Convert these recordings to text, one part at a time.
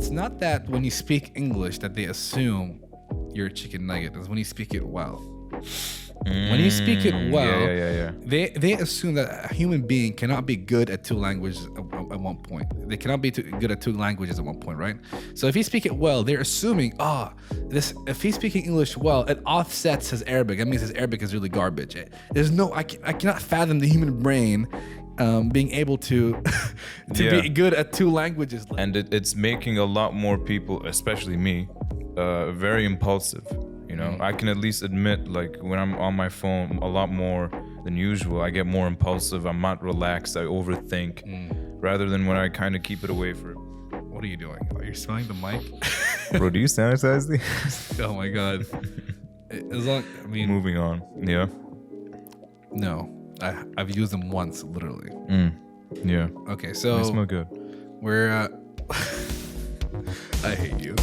it's not that when you speak English that they assume you're a chicken nugget. It's when you speak it well. When you speak it well, they assume that a human being cannot be good at two languages at one point. They cannot be good at two languages at one point, right? So if you speak it well, they're assuming, if he's speaking English well, it offsets his Arabic. That means his Arabic is really garbage. I cannot fathom the human brain being able to be good at two languages. And it's making a lot more people, especially me, very impulsive. You know, I can at least admit, like, when I'm on my phone a lot more than usual, I get more impulsive. I'm not relaxed. I overthink rather than when I kind of keep it away for. What are you doing? Are you smelling the mic? Bro, do you sanitize these? Oh my God. Moving on. Yeah. No, I've used them once, literally. Yeah. Okay, so they smell good. We're. I hate you.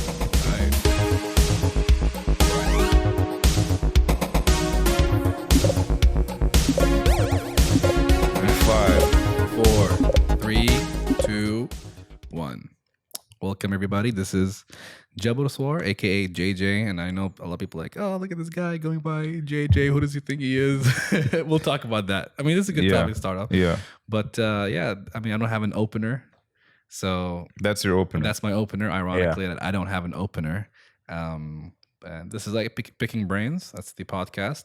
Welcome everybody. This is Jabal Swar, aka JJ, and I know a lot of people are like, oh, look at this guy going by JJ. Who does he think he is? We'll talk about that. I mean, this is a good topic to start off. Yeah. But I mean, I don't have an opener, so that's your opener. That's my opener. Ironically, that I don't have an opener. And this is like picking brains. That's the podcast.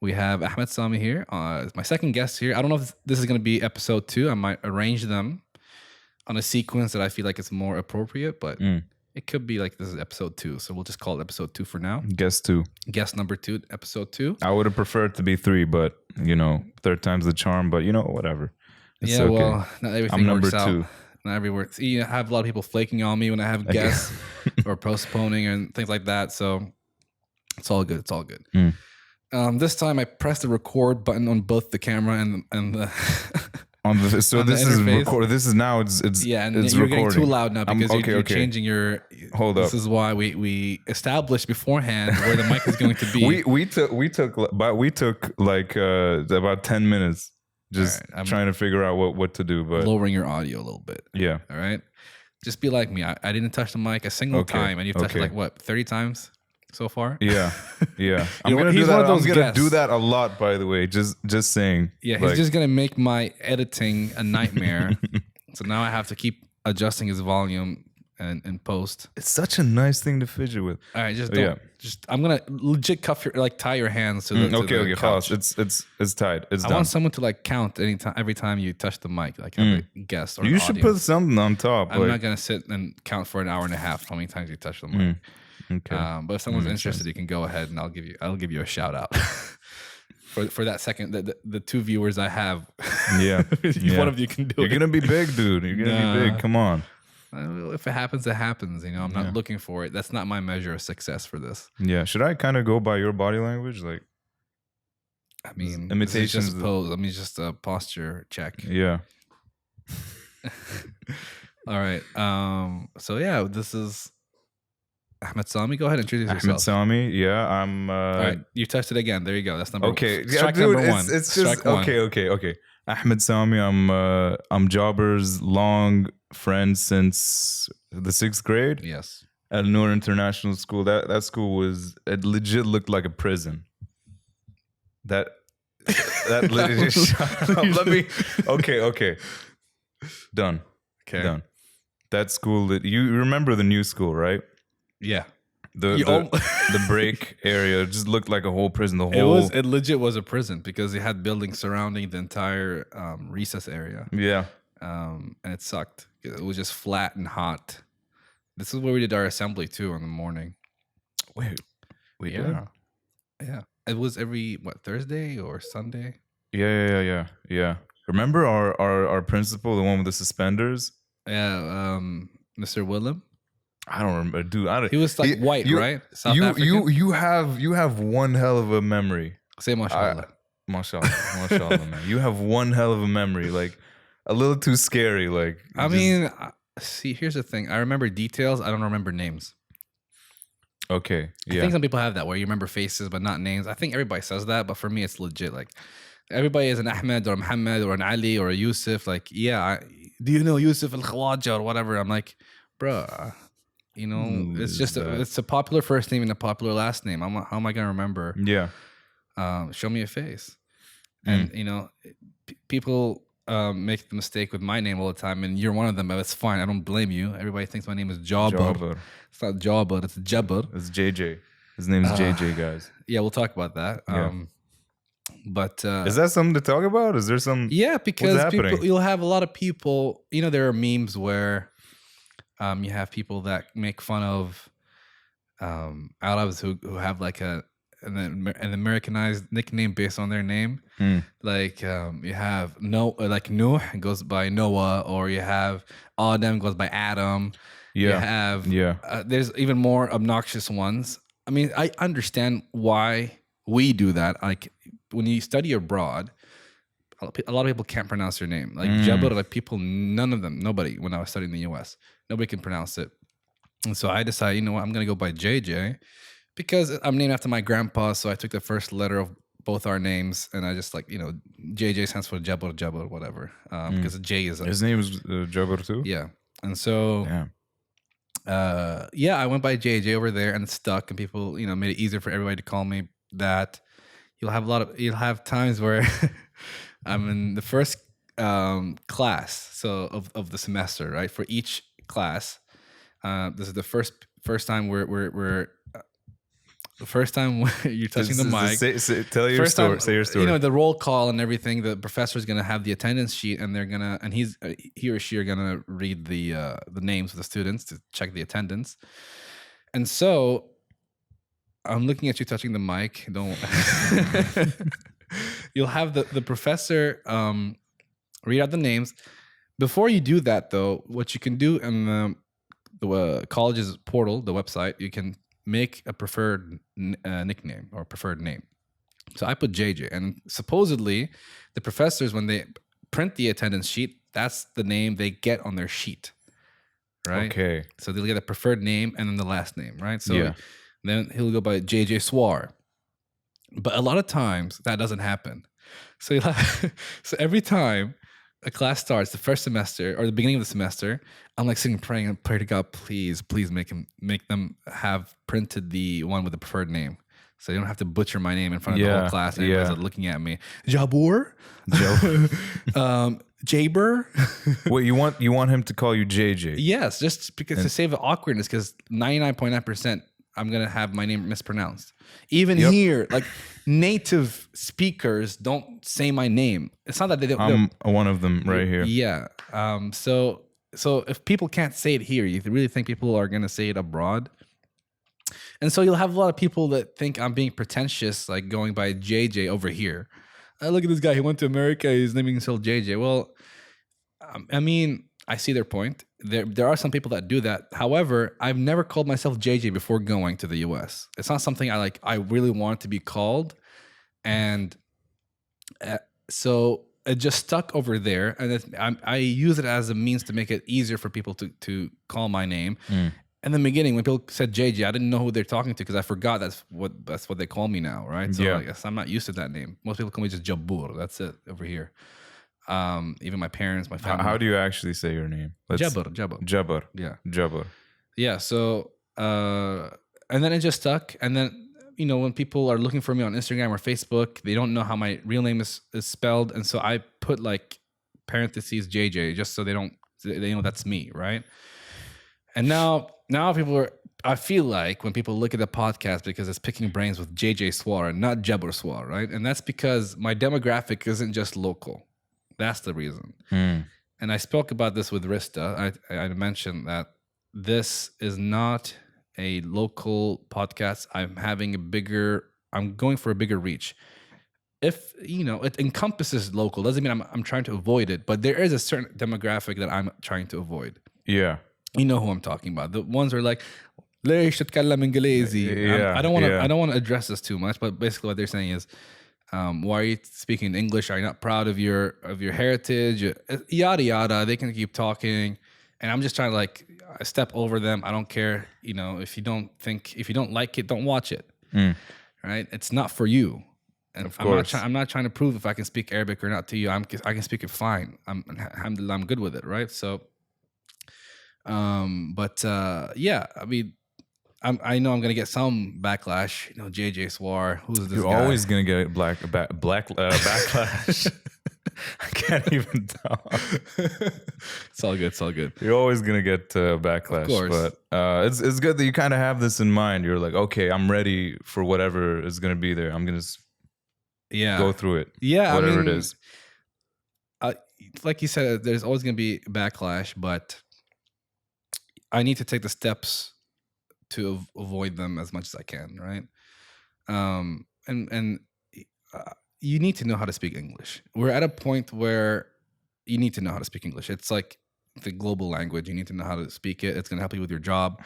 We have Ahmed Sami here. My second guest here. I don't know if this is going to be episode 2. I might arrange them on a sequence that I feel like it's more appropriate, but it could be like this is episode 2. So we'll just call it episode 2 for now. Guest number 2, episode 2. I would have preferred to be 3, but third time's the charm, but whatever. It's okay. Well, not everything works out. I'm number 2. Not every word. I have a lot of people flaking on me when I have guests or postponing and things like that. So it's all good. It's all good. This time I pressed the record button on both the camera and the so this is record. This is now it's and it's you're recording. Getting too loud now because you're changing your. Hold up. This is why we established beforehand where the mic is going to be. we took like about 10 minutes just trying to figure out what to do, but lowering your audio a little bit. Yeah. All right. Just be like me. I didn't touch the mic a single time, and you've touched it like what 30 times so far. Yeah. I'm gonna do that. I'm gonna do that a lot, by the way. Just saying. Yeah, he's just gonna make my editing a nightmare. So now I have to keep adjusting his volume and post. It's such a nice thing to fidget with. All right, just don't. Just I'm gonna legit tie your hands to the okay. couch. It's tied. It's done. I want someone to like count every time you touch the mic, like every guest or you should put something on top. I'm not gonna sit and count for an hour and a half how many times you touch the mic. Okay. But if someone's interested, you can go ahead and I'll give you a shout out for that second. The 2 viewers I have. Yeah. One of you can do it. You're gonna be big, dude. You're gonna be big. Come on. If it happens, it happens. I'm not looking for it. That's not my measure of success for this. Yeah. Should I kind of go by your body language, like? I mean, imitations. Just pose. I mean, just a posture check. Yeah. All right. So yeah, this is. Ahmed Sami, go ahead and introduce yourself. Ahmed Sami, yeah, I'm. All right, you touched it again. There you go. That's number. Okay, strike dude, number 1. It's just okay. Ahmed Sami, I'm Jabber's long friend since the 6th grade. Yes. At Noor International School. That school it legit looked like a prison. That legit. Shut up. Let me. Okay. Done. Okay. Done. That school. You remember the new school, right? Yeah. The break area just looked like a whole prison. It legit was a prison because it had buildings surrounding the entire recess area. Yeah. And it sucked. It was just flat and hot. This is where we did our assembly too in the morning. Wait. Yeah. It was every Thursday or Sunday? Yeah. Remember our principal, the one with the suspenders? Yeah, Mr. Willem. I don't remember, dude. He was like white, right? South African? You have one hell of a memory. Say mashallah. Mashallah, man. You have one hell of a memory, like a little too scary. Like see, here's the thing. I remember details. I don't remember names. Okay, yeah. I think some people have that where you remember faces but not names. I think everybody says that, but for me, it's legit. Like everybody is an Ahmed or a Muhammad or an Ali or a Yusuf. Like, do you know Yusuf al-Khawaja or whatever? I'm like, bruh. You know, it's just it's a popular first name and a popular last name. How am I gonna remember? Yeah. Show me a face. And you know, people make the mistake with my name all the time, and you're one of them. But it's fine. I don't blame you. Everybody thinks my name is Jabbar. It's not Jabbar. It's Jabbar. It's JJ. His name is JJ, guys. Yeah, we'll talk about that. Yeah. But is that something to talk about? Is there some? Yeah, because you'll have a lot of people. You know, there are memes where you have people that make fun of Arabs who have like an Americanized nickname based on their name. Like you have Nuh goes by Noah, or you have Adam goes by Adam. You have there's even more obnoxious ones. I mean, I understand why we do that. Like when you study abroad, a lot of people can't pronounce their name. Like Jabbar, like people, nobody. When I was studying in the U.S., nobody can pronounce it. And so I decided, you know what, I'm gonna go by JJ because I'm named after my grandpa. So I took the first letter of both our names, and I just like, you know, JJ stands for Jabbar, whatever. Because J is his name is Jabbar too. Yeah, and so I went by JJ over there, and it stuck, and people, you know, made it easier for everybody to call me that. You'll have times where I'm in the first class, so of the semester, right? For each class, this is the first time we're the first time you're touching the mic. Tell your story. Say your story. You know, the roll call and everything. The professor's gonna have the attendance sheet, and he or she are gonna read the names of the students to check the attendance. And so I'm looking at you touching the mic. Don't. You'll have the professor read out the names. Before you do that, though, what you can do in the college's portal, the website, you can make a preferred nickname or preferred name. So I put JJ, and supposedly the professors, when they print the attendance sheet, that's the name they get on their sheet, right? Okay. So they'll get a preferred name and then the last name, right? So then he'll go by JJ Swar. But a lot of times that doesn't happen. So so every time a class starts, the first semester or the beginning of the semester, I'm like sitting praying and pray to God, please make them have printed the one with the preferred name, so they don't have to butcher my name in front of the whole class. And everybody's looking at me, Jabur, Jaber. Wait, you want him to call you JJ? Yes, just because to save the awkwardness, because 99.9% I'm gonna have my name mispronounced. Even here, like native speakers don't say my name. It's not that they don't. I'm one of them right here. Yeah. So if people can't say it here, you really think people are gonna say it abroad? And so you'll have a lot of people that think I'm being pretentious, like going by JJ over here. Look at this guy. He went to America. He's naming himself JJ. Well, I mean, I see their point. There are some people that do that. However, I've never called myself JJ before going to the US. It's not something I like. I really want to be called, and so it just stuck over there. And I use it as a means to make it easier for people to call my name. In the beginning, when people said JJ, I didn't know who they're talking to because I forgot that's what they call me now, right? So I guess I'm not used to that name. Most people call me just Jabur. That's it over here. Even my parents, my family. How do you actually say your name? Jabbar. Yeah. Jabbar. Yeah. So, and then it just stuck. And then, you know, when people are looking for me on Instagram or Facebook, they don't know how my real name is spelled. And so I put like parentheses JJ just so they know that's me. Right. And now I feel like when people look at the podcast, because it's picking brains with JJ Swar and not Jabbar Swar. Right. And that's because my demographic isn't just local. That's the reason. And I spoke about this with Rista. I mentioned that this is not a local podcast. I'm going for a bigger reach. If, you know, it encompasses local, doesn't mean I'm trying to avoid it, but there is a certain demographic that I'm trying to avoid. Yeah. You know who I'm talking about. The ones who are like, ليش تتكلم إنجليزي? I don't want to address this too much, but basically what they're saying is, why are you speaking English? Are you not proud of your heritage? Yada yada. They can keep talking, and I'm just trying to like step over them. I don't care. You know, if you don't like it, don't watch it. Right? It's not for you. And I'm not trying to prove if I can speak Arabic or not to you. I can speak it fine. Alhamdulillah, I'm good with it. Right? So, Yeah, I mean, I know I'm gonna get some backlash. You know, JJ Swar, who's this You're guy? always gonna get backlash. I can't even talk. It's all good. It's all good. You're always gonna get backlash, Of course. but it's good that you kind of have this in mind. You're like, okay, I'm ready for whatever is gonna be there. I'm gonna go through it. Yeah, whatever it is. Like you said, there's always gonna be backlash, but I need to take the steps to avoid them as much as I can, right? And you need to know how to speak English. We're at a point where you need to know how to speak English. It's like the global language. You need to know how to speak it. It's going to help you with your job.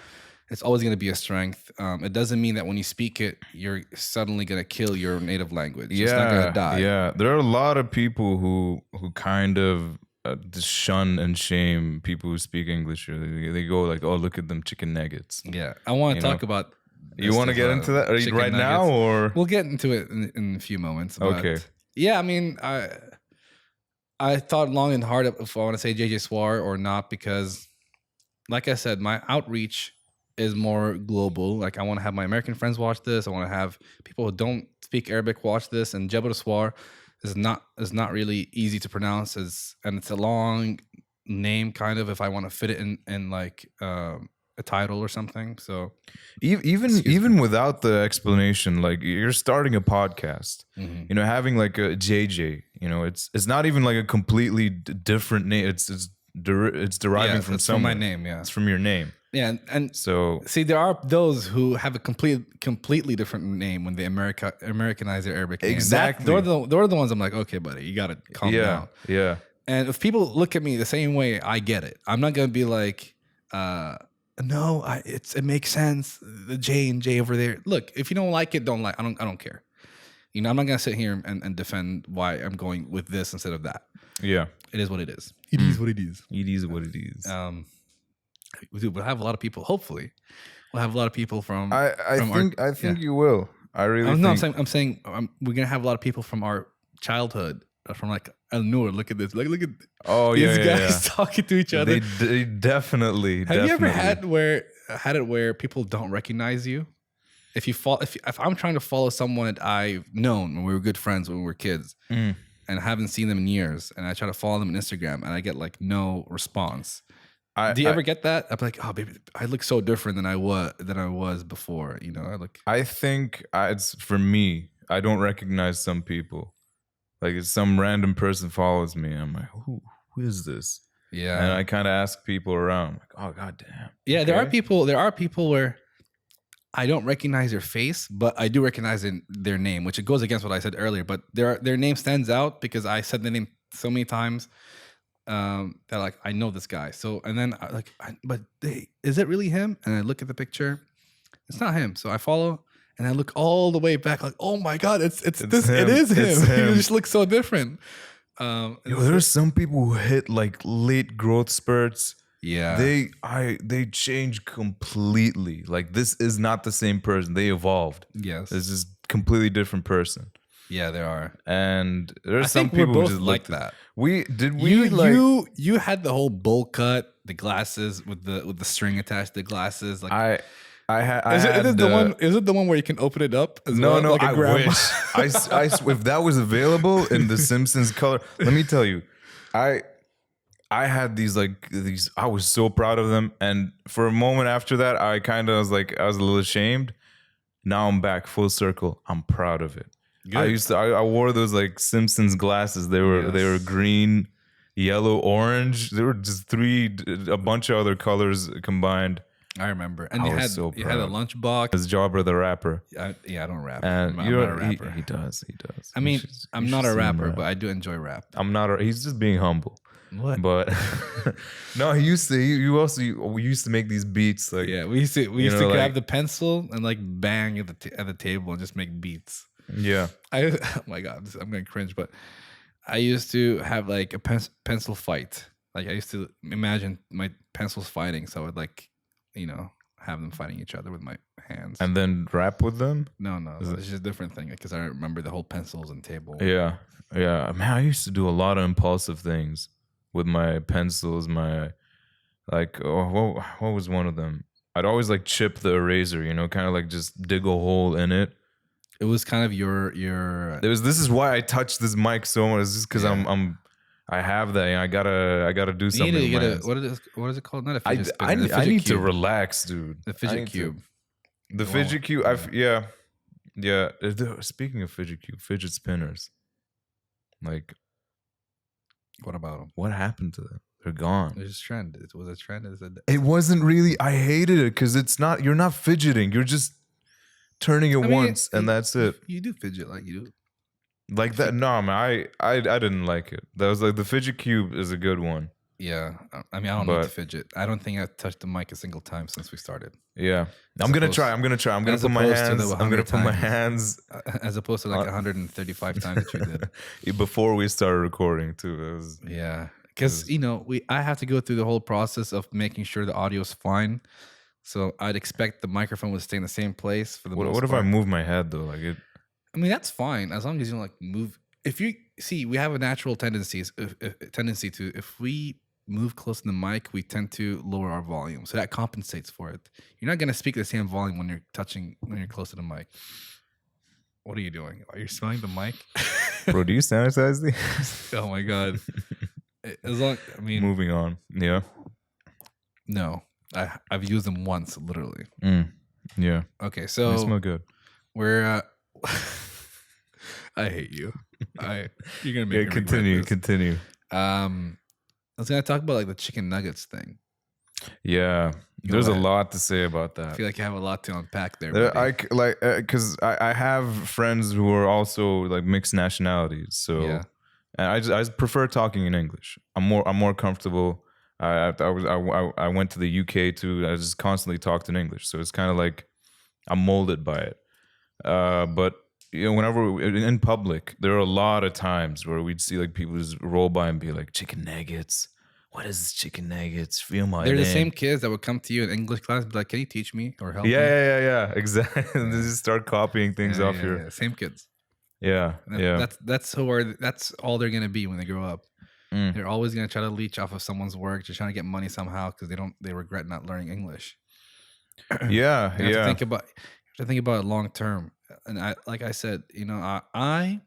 It's always going to be a strength. It doesn't mean that when you speak it, you're suddenly going to kill your native language. It's not going to die. Yeah, there are a lot of people who kind of just shun and shame people who speak English. They go like, "Oh, look at them chicken nuggets." Yeah, I want to talk about. You want to get into that right now, or we'll get into it in a few moments. But okay. Yeah, I mean, I thought long and hard if I want to say JJ Swar or not, because, like I said, my outreach is more global. Like, I want to have my American friends watch this. I want to have people who don't speak Arabic watch this. And Jabal Swar is not really easy to pronounce, and it's a long name, kind of, if I want to fit it in like a title or something. So even without the explanation, like, you're starting a podcast, you know, having like a JJ, you know, it's not even like a completely different name. It's deriving from my name. Yeah, it's from your name. Yeah, and so see, there are those who have a completely different name when they Americanize their Arabic name. Exactly. They're the ones I'm like, okay, buddy, you gotta calm down. Yeah. And if people look at me the same way, I get it. I'm not gonna be like, no, it makes sense. The J and J over there. Look, if you don't like it, don't like. I don't care. You know, I'm not gonna sit here and defend why I'm going with this instead of that. Yeah, it is what it is. It is what it is. It is what it is. We'll have a lot of people. Hopefully, we'll have a lot of people from. I think you will. I really. No, I'm saying we're gonna have a lot of people from our childhood. From like El Noor, look at this. Like, look at these guys talking to each other. They definitely. Have you ever had it where people don't recognize you? If I'm trying to follow someone that I've known when we were good friends when we were kids, and I haven't seen them in years, and I try to follow them on Instagram, and I get like no response. Do you ever get that? I'm like, oh baby, I look so different than I was before. You know, I think it's for me. I don't recognize some people. Like, if some random person follows me, I'm like, who is this? Yeah. And I kind of ask people around, like, oh, goddamn. Yeah, okay. There are people where I don't recognize their face, but I do recognize their name, which it goes against what I said earlier. But their name stands out because I said the name so many times that, like, I know this guy. So, and then is it really him? And I look at the picture. It's not him. So I follow. And I look all the way back, like, oh my God, it's this. Him. It is him. He just looks so different. There's some people who hit like late growth spurts. Yeah, they change completely. Like, this is not the same person. They evolved. Yes, this is completely different person. Yeah, there are. And there's some people who just like that. You had the whole bowl cut, the glasses with the string attached to the glasses. Like Is it the one where you can open it up? No, like I wish. If that was available in the Simpsons color, let me tell you, I had these. I was so proud of them, and for a moment after that, I kind of was like, I was a little ashamed. Now I'm back full circle. I'm proud of it. Good. I wore those like Simpsons glasses. They were green, yellow, orange. They were just a bunch of other colors combined. I remember, and you had a lunchbox. His Jabra the rapper. I don't rap. And I'm not a rapper. He does. I mean, I'm not a rapper, but I do enjoy rap. He's just being humble. What? But no, we used to make these beats. Like, yeah, we used to grab the pencil and like bang at the table and just make beats. Yeah. Oh my God, I'm gonna cringe, but I used to have like a pencil fight. Like, I used to imagine my pencils fighting, so I would like, you know, have them fighting each other with my hands. And then rap with them? No. It's just a different thing because I remember the whole pencils and table. Yeah. Man, I used to do a lot of impulsive things with my pencils, Like, what was one of them? I'd always like chip the eraser, you know, kind of like just dig a hole in it. It was kind of your. This is why I touch this mic so much. It's just because Yeah. I have that. You know, I gotta do You something. need to with get my a hands. what is it called? Not a fidget spinner. I The need, fidget to cube. relax, dude. The fidget cube. The fidget cube. Yeah. Speaking of fidget spinners. Like, What about them? what happened to them? They're gone. It was a trend. It was a trend. It wasn't really. I hated it because it's not. You're not fidgeting. You're just turning it once, and that's it. You do fidget like you do. Like that? No, man. I didn't like it. That was like the fidget cube is a good one. Yeah, I mean, I don't need to fidget. I don't think I've touched the mic a single time since we started. Yeah, I'm gonna try. I'm gonna put my hands. I'm gonna put my hands as opposed to like 135 times that you did before we started recording too. Because you know I have to go through the whole process of making sure the audio is fine. So I'd expect the microphone would stay in the same place for the most part. What if I move my head though? Like it. I mean, that's fine as long as you don't like move. If you see, we have a natural tendency to if we move close to the mic, we tend to lower our volume. So that compensates for it. You're not going to speak the same volume when you're close to the mic. What are you doing? Are you smelling the mic? Bro, do you sanitize these? Oh my God. Moving on. Yeah. No, I've used them once, literally. Yeah. Okay. So they smell good. We're, I hate you. You're going to make me continue. I was gonna talk about like the chicken nuggets thing. Yeah, there's a lot to say about that. I feel like you have a lot to unpack there. Because I have friends who are also like mixed nationalities. So, yeah. And I just prefer talking in English. I'm more comfortable. I went to the UK too. I just constantly talked in English, so it's kind of like I'm molded by it. But you know, whenever in public, there are a lot of times where we'd see like people just roll by and be like, "Chicken nuggets. What is this chicken nuggets? Feel my." They're the same kids that would come to you in English class, and be like, "Can you teach me or help me?" Yeah. Exactly. They just start copying things off your. Yeah. Same kids. Yeah. That's all they're gonna be when they grow up. They're always gonna try to leech off of someone's work, just trying to get money somehow because they regret not learning English. Yeah. You have to think about it long term. And like I said, you know, I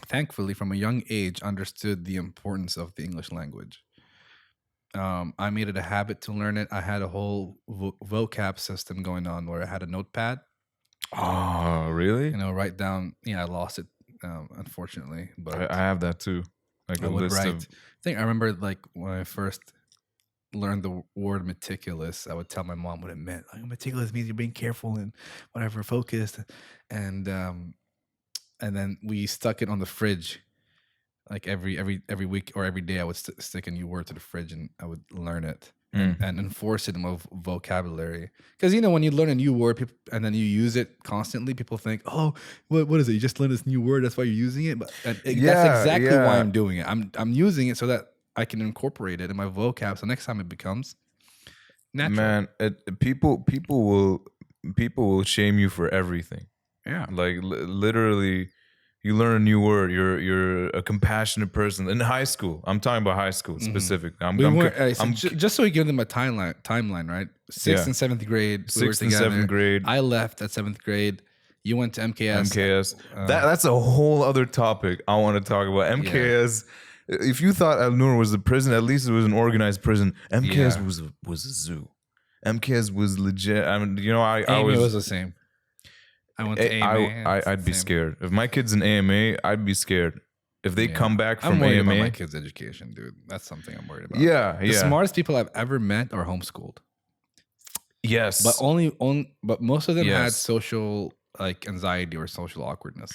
thankfully from a young age understood the importance of the English language. I made it a habit to learn it. I had a whole vocab system going on where I had a notepad. Oh, really? You know, write down. Yeah, I lost it, unfortunately. But I have that too. Like a list of. I think I remember like when I first learned the word meticulous, I would tell my mom what it meant. Like meticulous means you're being careful and whatever, focused, and then we stuck it on the fridge. Like every week or every day, I would stick a new word to the fridge, and I would learn it and enforce it in my vocabulary. Because you know, when you learn a new word and then you use it constantly, people think, "Oh, what is it? You just learned this new word, that's why you're using it." But that's exactly why I'm doing it. I'm using it so that I can incorporate it in my vocab. So next time it becomes natural. Man, people will shame you for everything. Yeah, like literally. You learn a new word. You're a compassionate person in high school. I'm talking about high school specifically. Just so we give them a timeline, right? 6th and 7th grade. 6th and 7th grade. I left at 7th grade. You went to MKS. That's a whole other topic I want to talk about. MKS. Yeah. If you thought Al Noor was a prison, at least it was an organized prison. MKS was a zoo. MKS was legit. I mean, you know, I was the same. I went to AMA. I'd be scared. If my kid's in AMA, I'd be scared. If they come back from I'm worried AMA. about my kid's education, dude. That's something I'm worried about. Yeah, the smartest people I've ever met are homeschooled. Yes. But most of them had social like anxiety or social awkwardness.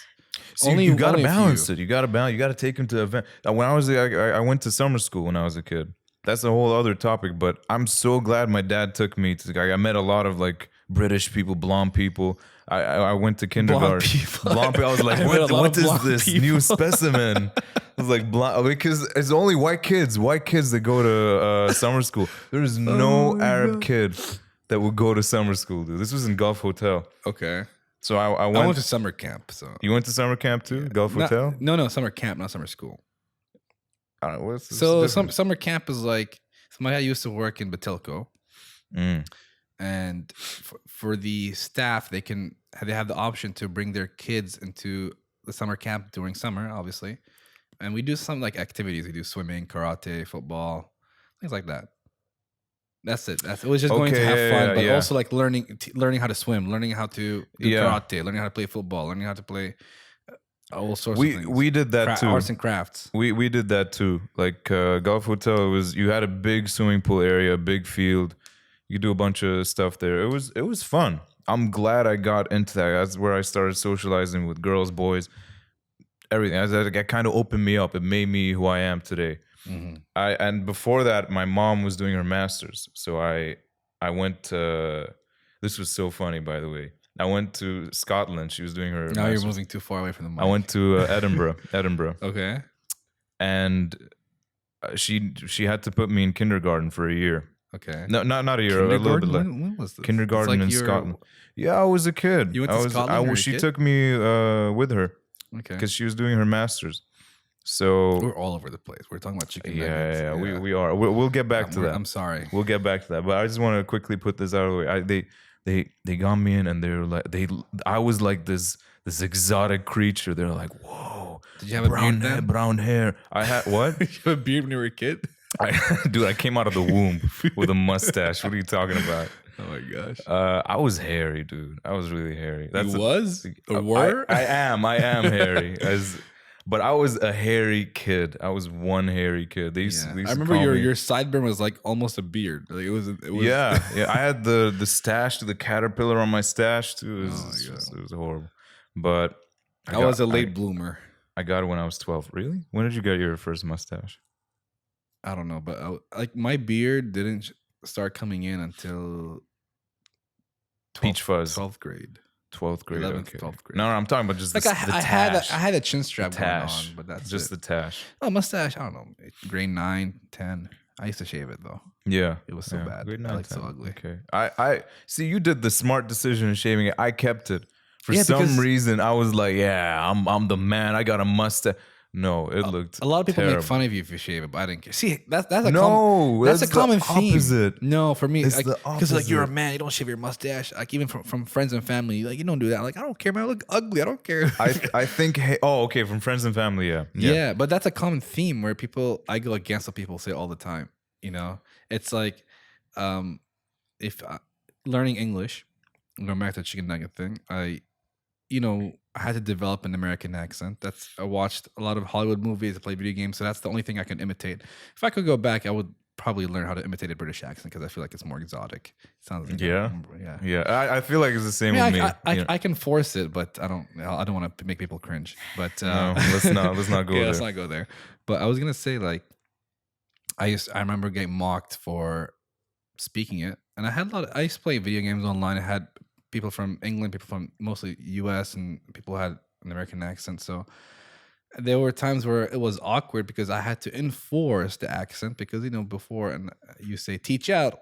See, you gotta balance it. You gotta take them to event. When I went to summer school when I was a kid. That's a whole other topic, but I'm so glad my dad took me to. I met a lot of like British people, blonde people. I went to kindergarten. Blonde people. I was like, what is this new specimen? I was like, blonde, because it's only white kids that go to summer school. There's no Arab kid that would go to summer school, dude. This was in Gulf Hotel. Okay. So I went to summer camp. So you went to summer camp too? Yeah. Gulf Hotel? No, summer camp, not summer school. I don't know, summer camp is like So my dad used to work in Batilco, and for the staff, they have the option to bring their kids into the summer camp during summer, obviously, and we do some like activities. We do swimming, karate, football, things like that. That's it. It was just going to have fun, but also like learning how to swim, learning how to do karate, learning how to play football, learning how to play all sorts of things. We did that too. Arts and crafts. We did that too. Like Gulf Hotel, you had a big swimming pool area, a big field. You could do a bunch of stuff there. It was fun. I'm glad I got into that. That's where I started socializing with girls, boys, everything. That kind of opened me up. It made me who I am today. Mm-hmm. And before that, my mom was doing her master's, so I went to. This was so funny, by the way. I went to Scotland. She was doing her. Now you're moving too far away from the mic. I went to Edinburgh. Okay. And she had to put me in kindergarten for a year. Okay. No, not a year. A little bit less. When was this? Kindergarten in Scotland. Yeah, I was a kid. You went to Scotland? She took me with her. Okay. Because she was doing her master's. So we're all over the place. We're talking about chicken nuggets. Yeah. We are. We'll get back to that. I'm sorry. We'll get back to that. But I just want to quickly put this out of the way. They got me in, and they were like, I was like this exotic creature. They're like, whoa. Did you have a beard then? Brown hair. I had what? Did you have a beard when you were a kid? Dude, I came out of the womb with a mustache. What are you talking about? Oh my gosh. I was hairy, dude. I was really hairy. I am hairy. But I was a hairy kid. I was one hairy kid. They used I remember your sideburn was like almost a beard. Like it was. Yeah. I had the stash, the caterpillar on my stash too. It was horrible. But I was a late bloomer. I got it when I was 12. Really? When did you get your first mustache? I don't know, but like my beard didn't start coming in until Peach fuzz. 12th grade. 12th grade. 11th, okay. 12th grade. No, I'm talking about just like the tash. I had a chin strap going on, but that's just the tash. Oh, mustache. I don't know. Grade 9, 10. I used to shave it though. Yeah, it was so bad. Grade 9, I so ugly. Okay, I see. You did the smart decision in shaving it. I kept it for some reason. I was like, I'm the man. I got a mustache. No, it looked. A lot of people terrible. make fun of you if you shave it, but I didn't care. See, that's a that's a common theme. Opposite. No, for me, because like you're a man, you don't shave your mustache. Like even from friends and family, like you don't do that. Like I don't care, man. I look ugly. I don't care. I think. Okay, from friends and family, yeah. But that's a common theme where I go against what people say all the time. You know, it's like, if learning English, going back to the chicken nugget thing, I had to develop an American accent. I watched a lot of Hollywood movies, I play video games, so that's the only thing I can imitate. If I could go back, I would probably learn how to imitate a British accent because I feel like it's more exotic. It sounds like I feel like it's the same with me. I can force it, but I don't want to make people cringe. But no, let's not go there. Let's not go there. But I was gonna say like I remember getting mocked for speaking it, and I used to play video games online. I had people from England, people from mostly US, and people had an American accent. So there were times where it was awkward because I had to enforce the accent because, before and you say teach out.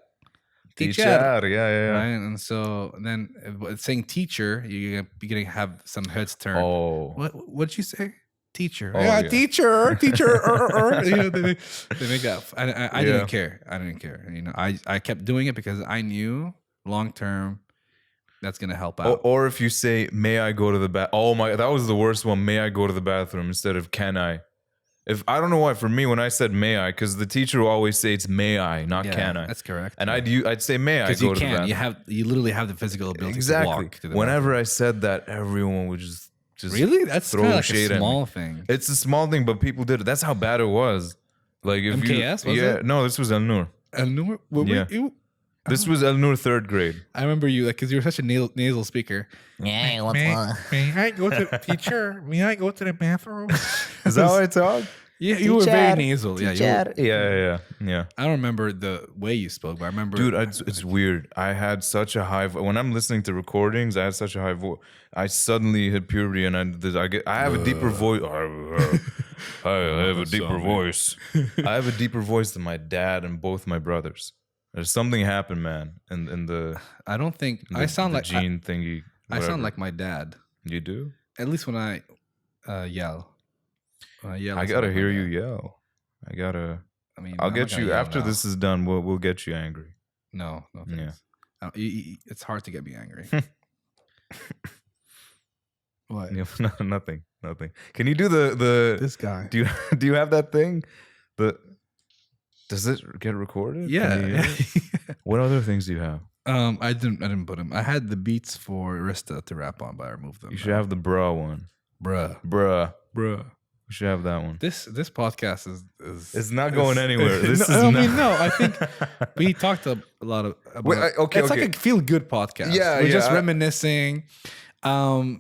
Yeah. Right? And so then saying teacher, you're going to have some heads turn. Oh. What'd you say? Teacher. Oh, yeah. Teacher. They make that. I didn't care. I didn't care. I kept doing it because I knew long term that's going to help out. Or if you say, may I go to the bathroom? Oh my, that was the worst one. May I go to the bathroom instead of can I? I don't know why, for me, when I said may I, because the teacher will always say it's may I, not can I. That's correct. And I'd say may I go to the bathroom. You literally have the physical ability to walk to the Whenever bathroom. I said that, everyone would just really? That's throw like shade a at small me. thing. It's a small thing, but people did it. That's how bad it was. Like if MKS, was it? No, this was El Nur. El Nur? This was El Nur 3rd grade. I remember you, because you were such a nasal speaker. Yeah, what's wrong? May I go to the teacher? May I go to the bathroom? Is that how I talk? Yeah, you were very nasal. Yeah. I don't remember the way you spoke, but I remember. Dude, it's weird. I had such a high voice. When I'm listening to recordings, I had such a high voice. I suddenly hit puberty, and I have a deeper voice. I have a deeper voice. I have a deeper voice than my dad and both my brothers. There's something happened, man. In the I don't think I sound like gene thingy. Whatever. I sound like my dad. You do? At least when I yell. I gotta hear you yell. I gotta. I mean, I'll I'm not get gonna you yell after now. this is done. We'll get you angry. No, thanks. It's hard to get me angry. What? No, nothing. Can you do the This guy. Do you have that thing? Does it get recorded? Yeah. What other things do you have? I didn't put them. I had the beats for Arista to rap on, but I removed them. You should have the bra one. Bruh. You should have that one. This podcast is it's not going anywhere. This I think we talked a lot about it's like a feel good podcast. Yeah, we're just reminiscing. I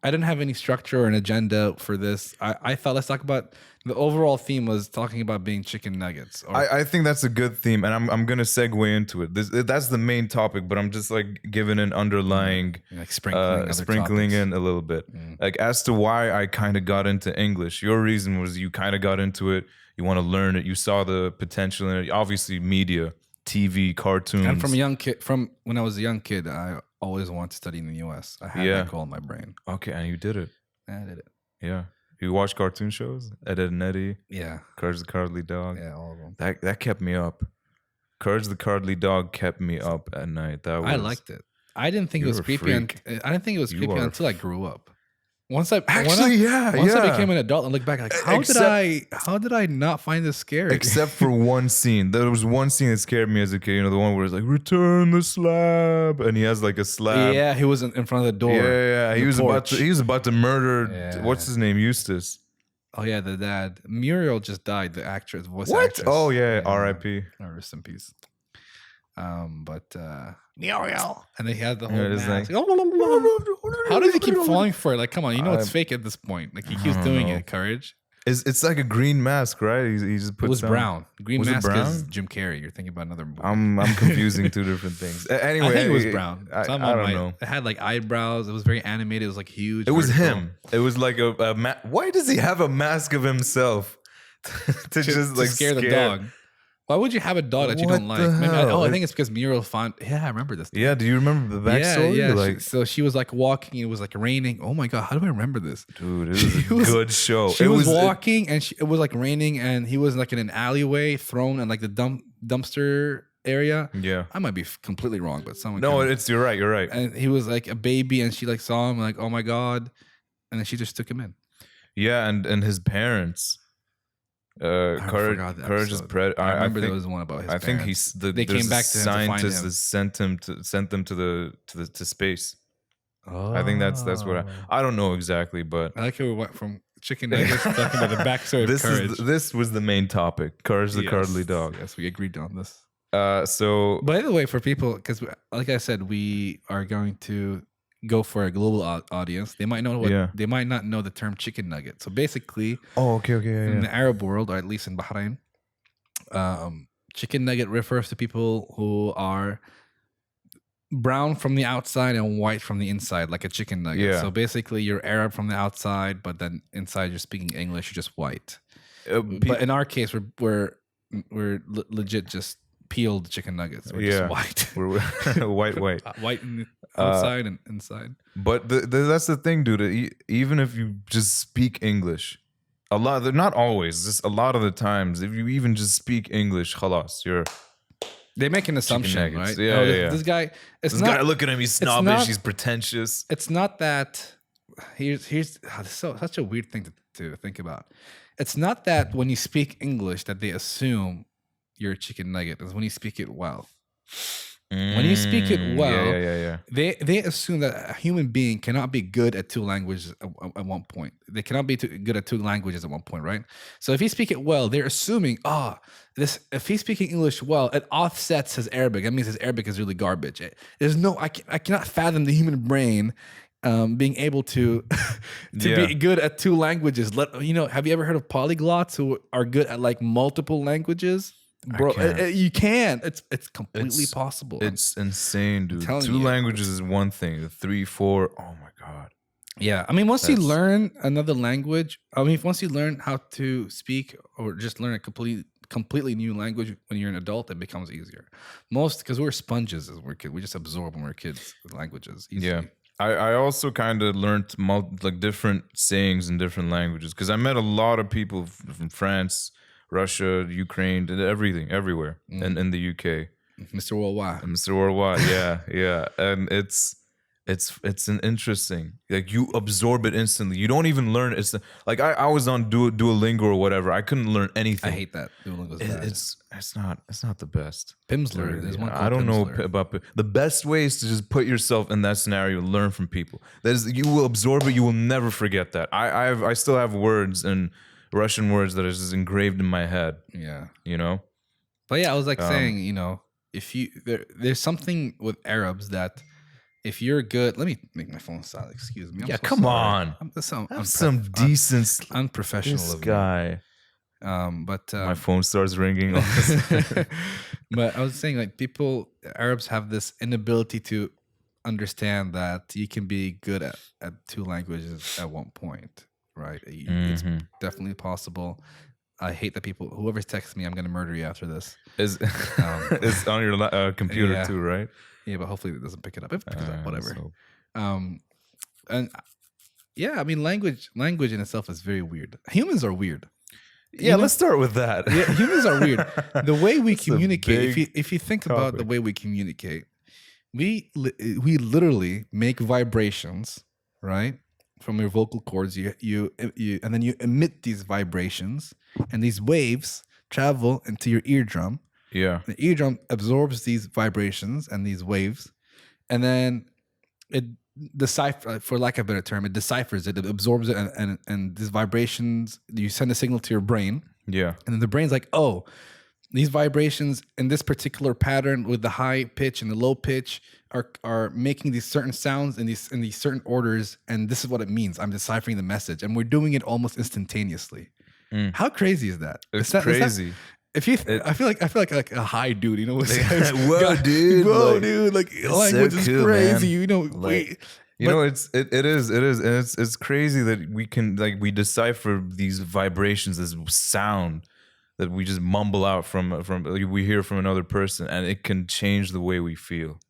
didn't have any structure or an agenda for this. I thought let's talk about the overall theme was talking about being chicken nuggets. I think that's a good theme, and I'm gonna segue into it. That's the main topic, but I'm just like giving an underlying like sprinkling in a little bit, like as to why I kind of got into English. Your reason was you kind of got into it. You want to learn it. You saw the potential in it. Obviously, media, TV, cartoons. And from when I was a young kid, I always wanted to study in the U.S. I had that goal in my brain. Okay, and you did it. I did it. Yeah. You watch cartoon shows? Ed, Edd and Eddy? Yeah. Courage the Cowardly Dog? Yeah, all of them. That kept me up. Courage the Cowardly Dog kept me up at night. I liked it. I didn't think it was creepy. I didn't think it was creepy until I grew up. Once I became an adult and look back, like how did I not find this scary? Except for one scene. There was one scene that scared me as a kid. You know, the one where it's like, return the slab, and he has like a slab. Yeah, he was in front of the door. Yeah. He was about to murder. What's his name? Eustace. Oh yeah, the dad. Muriel just died. The actress, voice actress. Oh yeah, R.I.P. Rest in peace. But Muriel, and then he had the whole mask. How does he keep falling for it? Like, come on, you know it's fake at this point. Like he keeps doing it. Courage. It's like a green mask, right? He just puts. It was brown. Green mask is Jim Carrey. You're thinking about another movie. I'm confusing two different things. Anyway, I think it was brown. I don't know. It had like eyebrows. It was very animated. It was like huge. It was him. It was like a why does he have a mask of himself to just like scare the dog? Why would you have a dog that you don't like? Maybe, I think it's because Muriel found. Yeah, I remember this. Yeah, do you remember the backstory? Yeah. Like, so she was like walking. It was like raining. Oh my god, how do I remember this? Dude, it was a good show. She was walking, and it was like raining, and he was like in an alleyway, thrown in like the dumpster area. Yeah, I might be completely wrong, but someone. No, you're right. You're right. And he was like a baby, and she like saw him, like, oh my god, and then she just took him in. Yeah, and his parents. Courage is predator. I remember there was one about his parents. I think they came back to scientists that sent him to space. Oh. I think that's what I don't know exactly, but I like how we went from chicken nuggets talking about the backstory of Courage. This was the main topic. Courage the Cowardly Dog. Yes, we agreed on this. So by the way, for people, because like I said, we are going to go for a global audience. They might know they might not know the term chicken nugget. So basically, in the Arab world, or at least in Bahrain, chicken nugget refers to people who are brown from the outside and white from the inside, like a chicken nugget. Yeah. So basically, you're Arab from the outside, but then inside you're speaking English. You're just white. But in our case, we're legit just peeled chicken nuggets. We're just white. We're white. White outside and inside. But that's the thing, dude. Even if you just speak English, not always, just a lot of the times, if you even just speak English, khalas, they make an assumption, right? Yeah. This guy, look at him, he's snobbish, he's pretentious. It's not that. Here's such a weird thing to think about. It's not that when you speak English that they assume you're a chicken nugget. It's when you speak it well. When you speak it well, they assume that a human being cannot be good at two languages at one point. They cannot be good at two languages at one point, right? So if you speak it well, they're assuming, if he's speaking English well, it offsets his Arabic. That means his Arabic is really garbage. I cannot fathom the human brain being able to be good at two languages. Have you ever heard of polyglots who are good at like multiple languages? Bro, you can. It's completely possible. It's insane, dude. Two languages is one thing. 3, 4. Oh my god. Yeah, I mean, once you learn another language, once you learn how to speak or just learn a completely new language when you're an adult, it becomes easier. Because we're sponges as we're kids. We just absorb when we're kids languages easily. Yeah. I also kind of learned different sayings in different languages because I met a lot of people from France, Russia, Ukraine, everything, everywhere, and in the UK. Mr. Worldwide. Mr. Worldwide, yeah. And it's an interesting, like, you absorb it instantly. You don't even learn. It's like I was on Duolingo or whatever. I couldn't learn anything. I hate that. Duolingo's bad. It's not the best. Pimsleur. There's one called I don't know Pimsleur. about the best way is to just put yourself in that scenario and learn from people. You will absorb it. You will never forget that. I still have words and Russian words that are just engraved in my head. Yeah. You know? But yeah, I was like saying, you know, if you there's something with Arabs that if you're good, let me make my phone silent. Excuse me. Yeah, come on. I'm some decent unprofessional this of guy. But My phone starts ringing. but I was saying, like, Arabs have this inability to understand that you can be good at two languages at one point, right? It's definitely possible. I hate that whoever's texting me, I'm going to murder you after this. It's on your computer too, right? Yeah, but hopefully it doesn't pick it up. If it picks it up, whatever. And yeah, I mean, language in itself is very weird. Humans are weird. Yeah, let's start with that. Yeah, humans are weird. The way we communicate, if you think about the way we communicate, we literally make vibrations, right? From your vocal cords, you and then you emit these vibrations, and these waves travel into your eardrum. Yeah. The eardrum absorbs these vibrations and these waves, and then it for lack of a better term, it deciphers it, absorbs it, and these vibrations, you send a signal to your brain. Yeah. And then the brain's like, oh, these vibrations in this particular pattern with the high pitch and the low pitch are making these certain sounds in these certain orders, and this is what it means. I'm deciphering the message, and we're doing it almost instantaneously. How crazy is that? It's crazy. I feel like a high dude, you know. Whoa, dude! Whoa, dude! Like, language is crazy, man. You know. It is, and it's crazy that we decipher these vibrations as sound that we just mumble out from we hear from another person, and it can change the way we feel.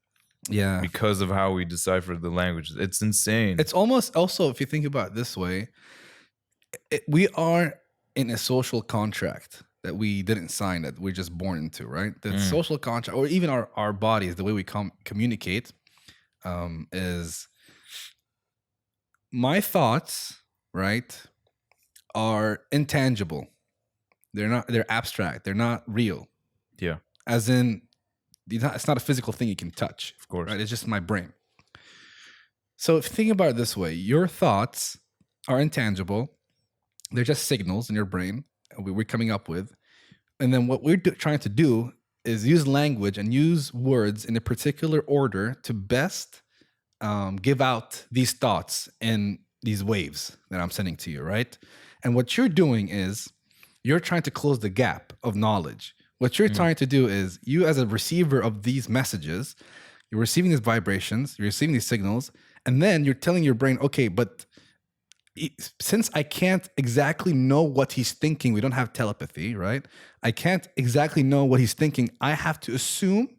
Yeah, because of how we decipher the language. It's insane. It's almost also, if you think about it this way, we are in a social contract that we didn't sign, that we're just born into, right? The social contract, or even our bodies, the way we communicate, is my thoughts, right, are intangible. They're abstract. They're not real. Yeah. As in, it's not a physical thing you can touch. Of course. Right? It's just my brain. So if you think about it this way, your thoughts are intangible. They're just signals in your brain we're coming up with. And then what we're trying to do is use language and use words in a particular order to best give out these thoughts in these waves that I'm sending to you, right? And what you're doing is you're trying to close the gap of knowledge. What you're trying to do is, you as a receiver of these messages, you're receiving these vibrations, you're receiving these signals, and then you're telling your brain, okay, but since I can't exactly know what he's thinking, we don't have telepathy, right? I can't exactly know what he's thinking. I have to assume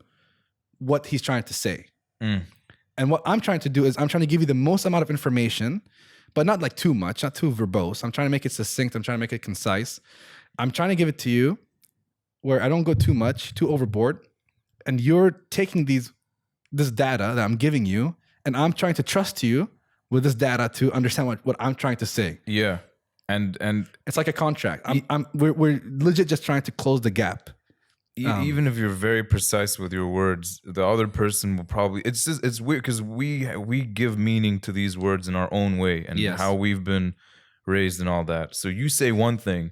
what he's trying to say. And what I'm trying to do is I'm trying to give you the most amount of information, but not like too much, not too verbose. I'm trying to make it succinct. I'm trying to make it concise. I'm trying to give it to you where I don't go too much, too overboard. And you're taking this data that I'm giving you, and I'm trying to trust you with this data to understand what I'm trying to say. Yeah. And it's like a contract. We're legit just trying to close the gap. Even if you're very precise with your words, the other person will probably, it's weird because we give meaning to these words in our own way, and how we've been raised and all that. So you say one thing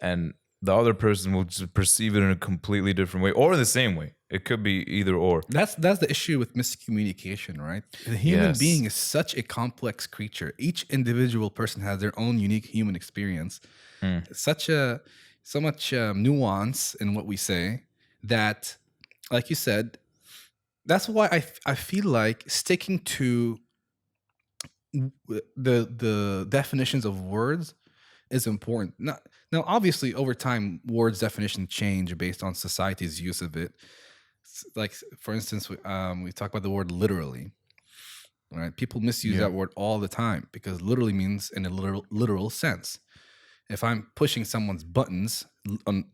and the other person will just perceive it in a completely different way, or the same way. It could be either or. That's the issue with miscommunication, right? The human being is such a complex creature. Each individual person has their own unique human experience. So much nuance in what we say that, like you said, that's why I feel like sticking to the definitions of words is important. Now, obviously, over time, words definitions change based on society's use of it. Like, for instance, we talk about the word literally, right? People misuse that word all the time because literally means in a literal sense. if I'm pushing someone's buttons on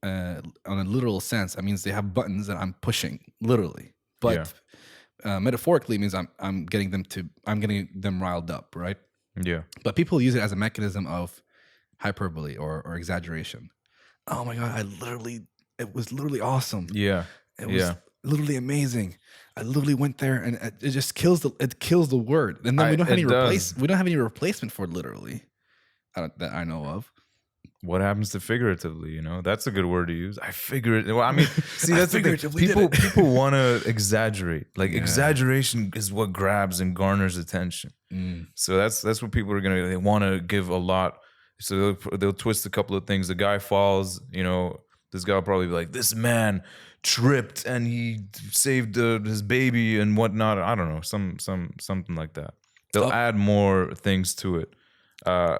a literal sense, that means they have buttons that I'm pushing literally. But metaphorically means I'm getting them riled up, right? Yeah. But people use it as a mechanism of hyperbole or exaggeration. Oh my God, it was literally awesome. Yeah. It was literally amazing. I literally went there, and it just kills the word. And then we don't have any replacement for literally that I know of. What happens to figuratively? You know, that's a good word to use. I figured. Well, I mean, see, that's the thing. People want to exaggerate. Like exaggeration is what grabs and garners attention. So that's what people are gonna. They want to give a lot. So they'll twist a couple of things. The guy falls. You know, this guy will probably be like, "This man tripped and he saved his baby and whatnot." I don't know, something like that. They'll add more things to it.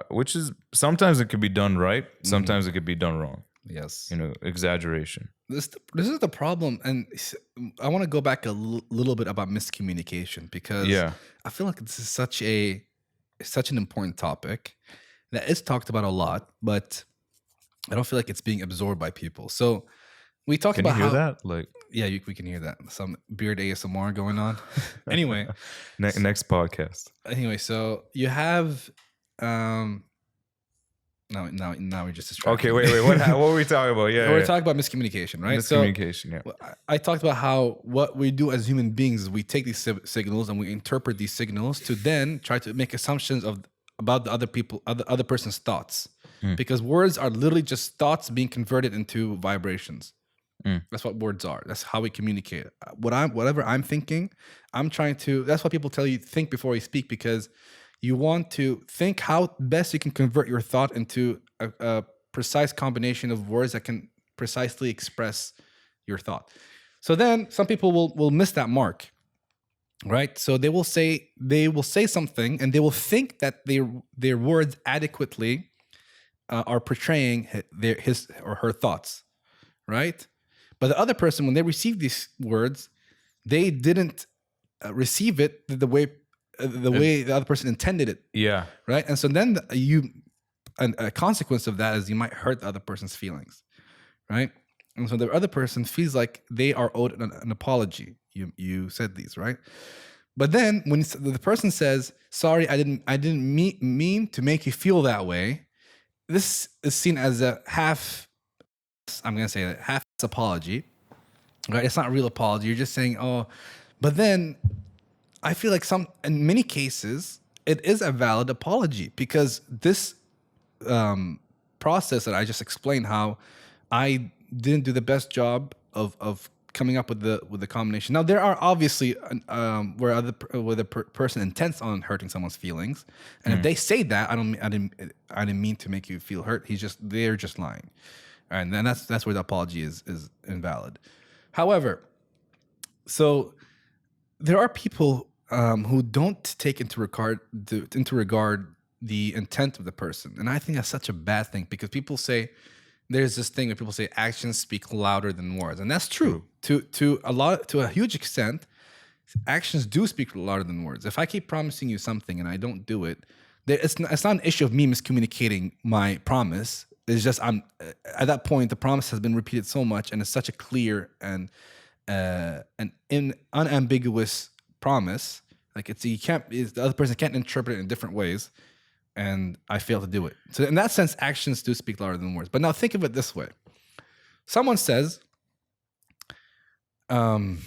Which is sometimes it could be done right, sometimes it could be done wrong. Yes, you know, exaggeration. This is the problem, and I want to go back a little bit about miscommunication because I feel like this is such an important topic that is talked about a lot, but I don't feel like it's being absorbed by people. So we talked about how that, like, we can hear that, some beard ASMR going on. Anyway, next podcast. Anyway, so you have. Now we're just distracted. Okay, wait. What were we talking about? We're talking about miscommunication, right? Miscommunication. So, I talked about how what we do as human beings is we take these signals and we interpret these signals to then try to make assumptions about the other person's thoughts, because words are literally just thoughts being converted into vibrations. That's what words are. That's how we communicate. Whatever I'm thinking, I'm trying to. That's why people tell you think before you speak, because you want to think how best you can convert your thought into a precise combination of words that can precisely express your thought. So then some people will miss that mark, right? So they will say something and they will think that their words adequately are portraying his or her thoughts, right? But the other person, when they receive these words, they didn't receive it the way the other person intended it. Yeah. Right. And so then a consequence of that is you might hurt the other person's feelings. Right. And so the other person feels like they are owed an apology. You said these, right? But then when the person says, "Sorry, I didn't mean to make you feel that way," this is seen as a half apology. Right. It's not a real apology. You're just saying, "Oh," but then I feel like in many cases, it is a valid apology, because this process that I just explained, how I didn't do the best job of coming up with the combination. Now there are obviously where the person intends on hurting someone's feelings, and if they say that I didn't mean to make you feel hurt, they're just lying, and then that's where the apology is invalid. However, so there are people who don't take into regard the intent of the person, and I think that's such a bad thing, because people say there's this thing where people say actions speak louder than words, and that's true. To a huge extent, actions do speak louder than words. If I keep promising you something and I don't do it, it's not an issue of me miscommunicating my promise. It's just at that point the promise has been repeated so much, and it's such a clear and unambiguous promise. Like the other person can't interpret it in different ways, and I fail to do it. So in that sense, actions do speak louder than words. But now think of it this way: someone says, intent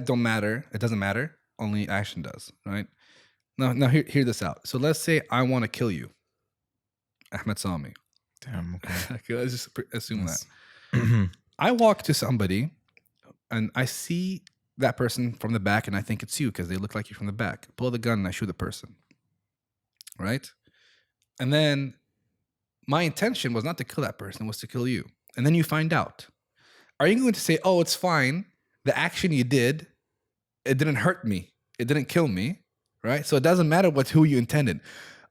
don't matter. It doesn't matter. Only action does. Right? Now hear this out. So let's say I want to kill you, Ahmed Sami. Damn. Okay. Let's just assume that. I walk to somebody, and I see that person from the back, and I think it's you because they look like you from the back. Pull the gun and I shoot the person. Right? And then my intention was not to kill that person, it was to kill you. And then you find out. Are you going to say, "Oh, it's fine. The action you did, it didn't hurt me. It didn't kill me." Right? So it doesn't matter who you intended.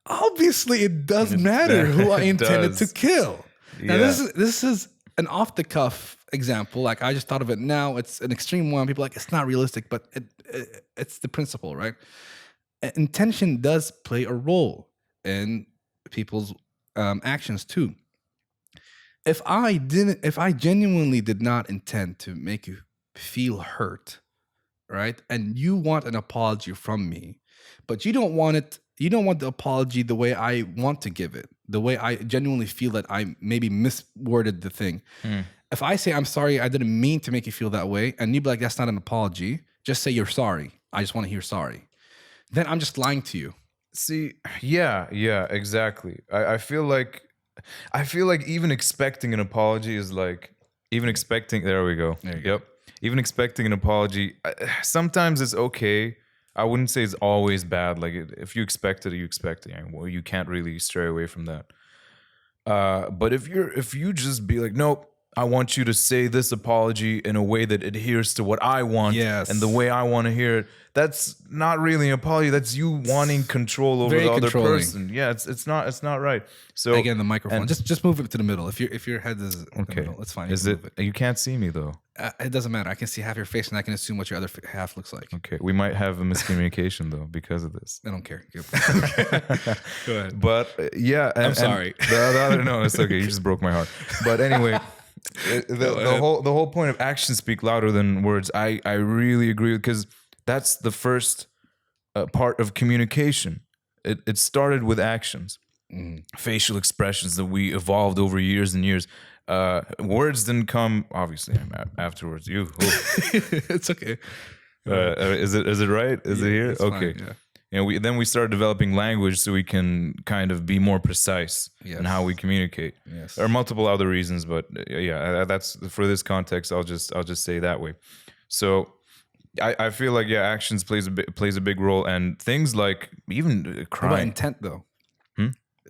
Obviously, it does matter who I intended to kill. Yeah. Now, this is an off-the-cuff example. Like, I just thought of it now. It's an extreme one. People are like, it's not realistic, but it's the principle, right? Intention does play a role in people's actions too. If I genuinely did not intend to make you feel hurt, right? And you want an apology from me, but you don't want it. You don't want the apology the way I want to give it, the way I genuinely feel that I maybe misworded the thing. If I say, I'm sorry, I didn't mean to make you feel that way, and you be like, that's not an apology, just say you're sorry. I just want to hear sorry. Then I'm just lying to you. See, yeah, exactly. I feel like even expecting an apology is like, there we go. There you go. Even expecting an apology, sometimes it's okay. I wouldn't say it's always bad. Like if you expect it, you expect it. Well, you can't really stray away from that. But if you just be like, nope, I want you to say this apology in a way that adheres to what I want and the way I want to hear it. That's not really an apology. That's you wanting control over the other person. Yeah, it's not right. So again, the microphone. Just move it to the middle. If your head is in the middle, it's fine. Is it? You can't see me though. It doesn't matter. I can see half your face, and I can assume what your other half looks like. Okay, we might have a miscommunication though because of this. I don't care. Go ahead. But I'm sorry. No, it's okay. You just broke my heart. But anyway. The whole point of actions speak louder than words. I really agree, because that's the first part of communication. It started with actions, facial expressions that we evolved over years and years. Words didn't come obviously afterwards. It's okay. Is it right? Is it here? Okay. Fine, yeah. Then we started developing language so we can kind of be more precise in how we communicate. Yes. There are multiple other reasons, but that's for this context. I'll just say that way. So I feel like actions plays a big role, and things like even crying. What about intent though?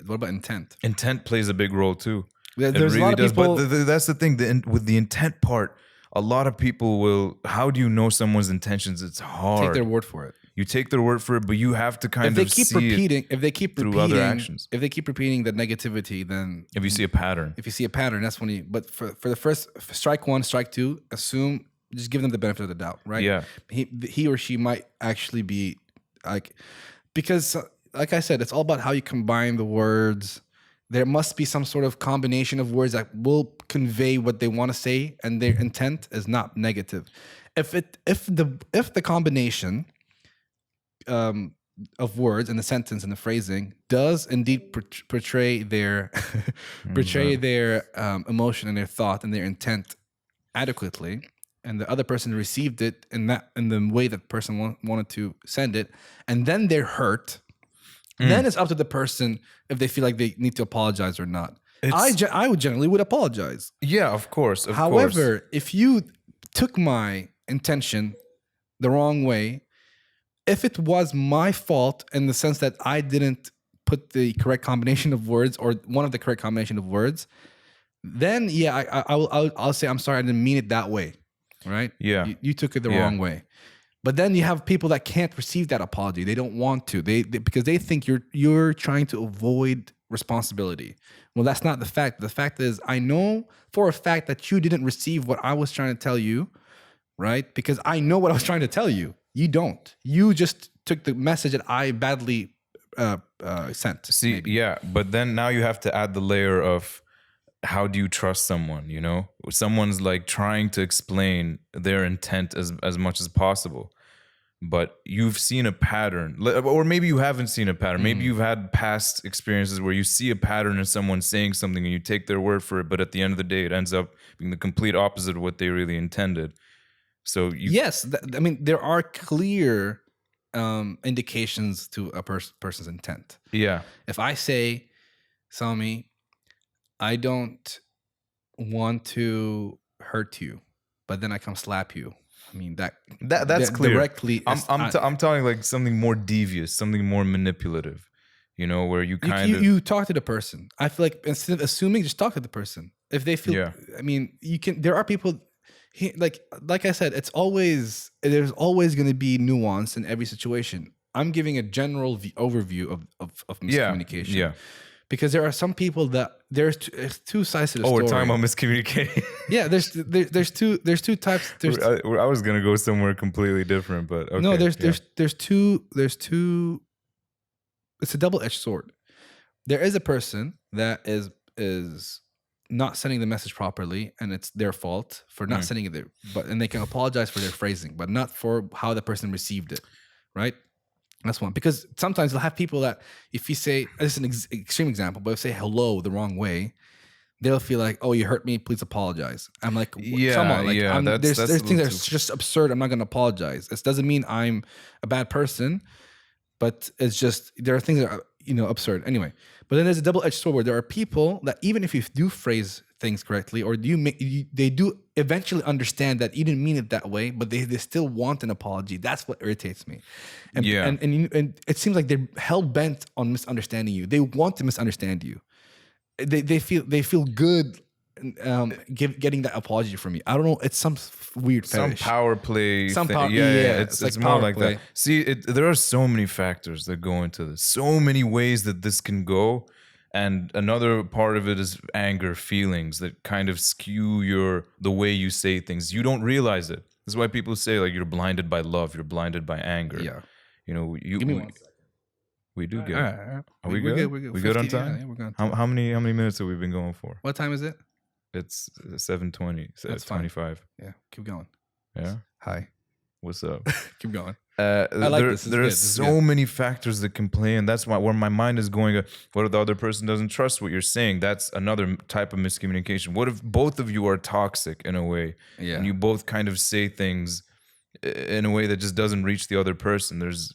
What about intent? Intent plays a big role too. There's really a lot of people. But that's the thing. With the intent part, a lot of people will. How do you know someone's intentions? It's hard. Take their word for it. You take their word for it, but you have to if they keep repeating other actions. If they keep repeating the negativity, then if you see a pattern, that's when you. But for the first strike one, strike two, just give them the benefit of the doubt, right? Yeah. He or she might actually be like, because like I said, it's all about how you combine the words. There must be some sort of combination of words that will convey what they want to say, and their intent is not negative. If the combination of words in the sentence and the phrasing does indeed portray their emotion and their thought and their intent adequately, and the other person received it in the way that person wanted to send it, and then they're hurt, then it's up to the person if they feel like they need to apologize or not. I would generally apologize. Yeah, of course. However, if you took my intention the wrong way, if it was my fault in the sense that I didn't put the correct combination of words or one of the correct combination of words, then I'll say, I'm sorry, I didn't mean it that way, right? Yeah, you took it the wrong way. But then you have people that can't receive that apology. They don't want to. They because they think you're trying to avoid responsibility. Well, that's not the fact. The fact is, I know for a fact that you didn't receive what I was trying to tell you, right? Because I know what I was trying to tell you. You don't. You just took the message that I badly sent. See, maybe. Yeah, but then now you have to add the layer of how do you trust someone, you know? Someone's like trying to explain their intent as much as possible, but you've seen a pattern, or maybe you haven't seen a pattern. Maybe you've had past experiences where you see a pattern in someone saying something and you take their word for it, but at the end of the day, it ends up being the complete opposite of what they really intended. So there are clear indications to a person's intent. Yeah. If I say, Sami, I don't want to hurt you, but then I come slap you. I mean that's clear. Directly. I'm talking like something more devious, something more manipulative. You know, where you you talk to the person. I feel like instead of assuming, just talk to the person. If they feel, I mean, you can. There are people. Like I said, there's always going to be nuance in every situation. I'm giving a general overview of miscommunication. Yeah. Because there are some people that there's two sides to the story. Oh, we're talking about miscommunication. Yeah, there's two types. I was gonna go somewhere completely different, but okay. No, there's two. It's a double-edged sword. there is a person that is not sending the message properly, and it's their fault for not sending it there. And they can apologize for their phrasing, but not for how the person received it, right? That's one. Because sometimes they'll have people that if you say, this is an extreme example, but if you say hello the wrong way, they'll feel like, oh, you hurt me, please apologize. I'm like, come on, like there's things that are just absurd. I'm not going to apologize. It doesn't mean I'm a bad person, but it's just there are things that are absurd. Anyway, but then there's a double-edged sword where there are people that even if you do phrase things correctly, or they do eventually understand that you didn't mean it that way, but they still want an apology. That's what irritates me. And it seems like they're hell bent on misunderstanding you. They want to misunderstand you. They feel good getting that apology from you. I don't know. It's some weird fetish. Some power play. It's more like play. That. See, there are so many factors that go into this. So many ways that this can go. And another part of it is anger, feelings that kind of skew the way you say things. You don't realize it. That's why people say like you're blinded by love, you're blinded by anger. Yeah. Give me 1 second. We do good. All right. Are we good? We're good. We good on time? Yeah, we're good. How many minutes have we been going for? What time is it? It's 7:20. That's 25. Yeah, keep going. Yeah. Hi. What's up? Keep going. I like this. There are so many factors that can play, and that's where my mind is going. What if the other person doesn't trust what you're saying? That's another type of miscommunication. What if both of you are toxic in a way, and you both kind of say things in a way that just doesn't reach the other person? There's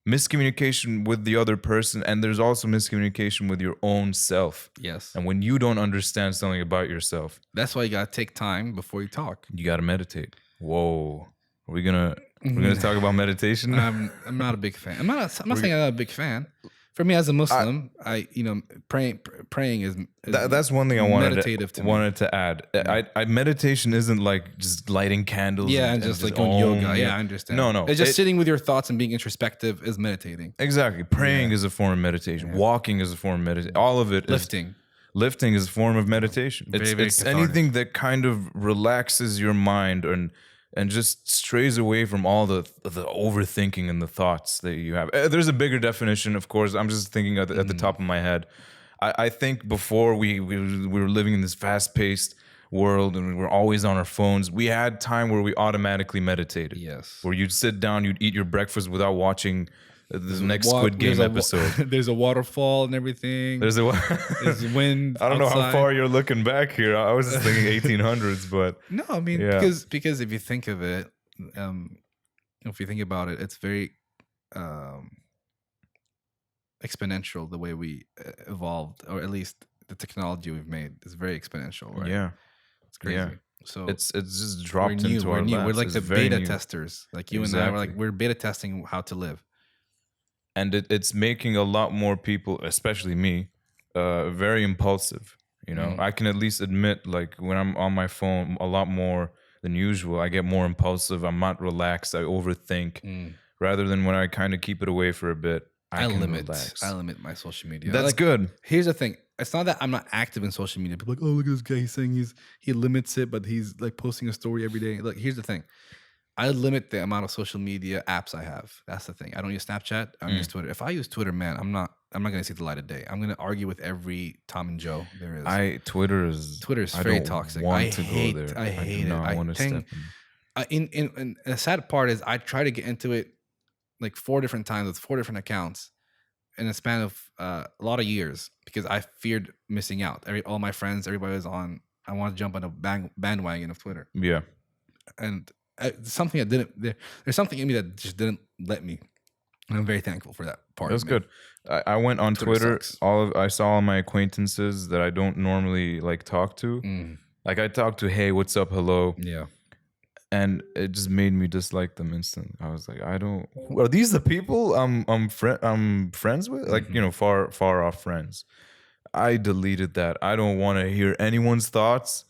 miscommunication with the other person, and there's also miscommunication with your own self. Yes. And when you don't understand something about yourself, that's why you gotta take time before you talk. You gotta meditate. Whoa. We're gonna talk about meditation. I'm not a big fan. I'm not saying I'm not a big fan. For me as a Muslim, praying is that's one thing I wanted to add. I meditation isn't like just lighting candles. Yeah, and just like doing yoga. Yeah, I understand. No. It's just sitting with your thoughts and being introspective is meditating. Exactly. Praying is a form of meditation. Walking is a form of meditation. All of it. Lifting is a form of meditation. It's anything that kind of relaxes your mind and just strays away from all the overthinking and the thoughts that you have. There's a bigger definition, of course. I'm just thinking at the top of my head. I think before we were living in this fast-paced world and we were always on our phones, we had time where we automatically meditated. Yes. Where you'd sit down, you'd eat your breakfast without watching the next Squid Game episode. There's a waterfall and everything. There's wind. I don't know how far you're looking back here. I was just thinking 1800s, but no, I mean because if you think of it, if you think about it, it's very exponential the way we evolved, or at least the technology we've made is very exponential, right? Yeah, it's crazy. Yeah. So it's just dropped into our lives. We're like the beta testers, like you and I. We're beta testing how to live. And it's making a lot more people, especially me, very impulsive. I can at least admit, like when I'm on my phone a lot more than usual, I get more impulsive. I'm not relaxed. I overthink. Rather than when I kind of keep it away for a bit, I limit my social media. That's good. Here's the thing. It's not that I'm not active in social media. People are like, oh, look at this guy. He's saying he limits it, but he's like posting a story every day. Look, here's the thing. I limit the amount of social media apps I have. That's the thing. I don't use Snapchat. I don't use Twitter. If I use Twitter, man, I'm not gonna see the light of day. I'm gonna argue with every Tom and Joe there is. Twitter's very toxic. I hate it. I want to step in. The sad part is I try to get into it like 4 different times with 4 different accounts in a span of a lot of years because I feared missing out. All my friends, everybody was on. I want to jump on a bandwagon of Twitter. Yeah, and. Something that didn't. There's something in me that just didn't let me. And I'm very thankful for that part. That's good. I went on Twitter. I saw all my acquaintances that I don't normally like talk to. Like I talked to, hey, what's up, hello. Yeah. And it just made me dislike them instantly. I was like, are these the people I'm friends with? Like far off friends. I deleted that. I don't want to hear anyone's thoughts.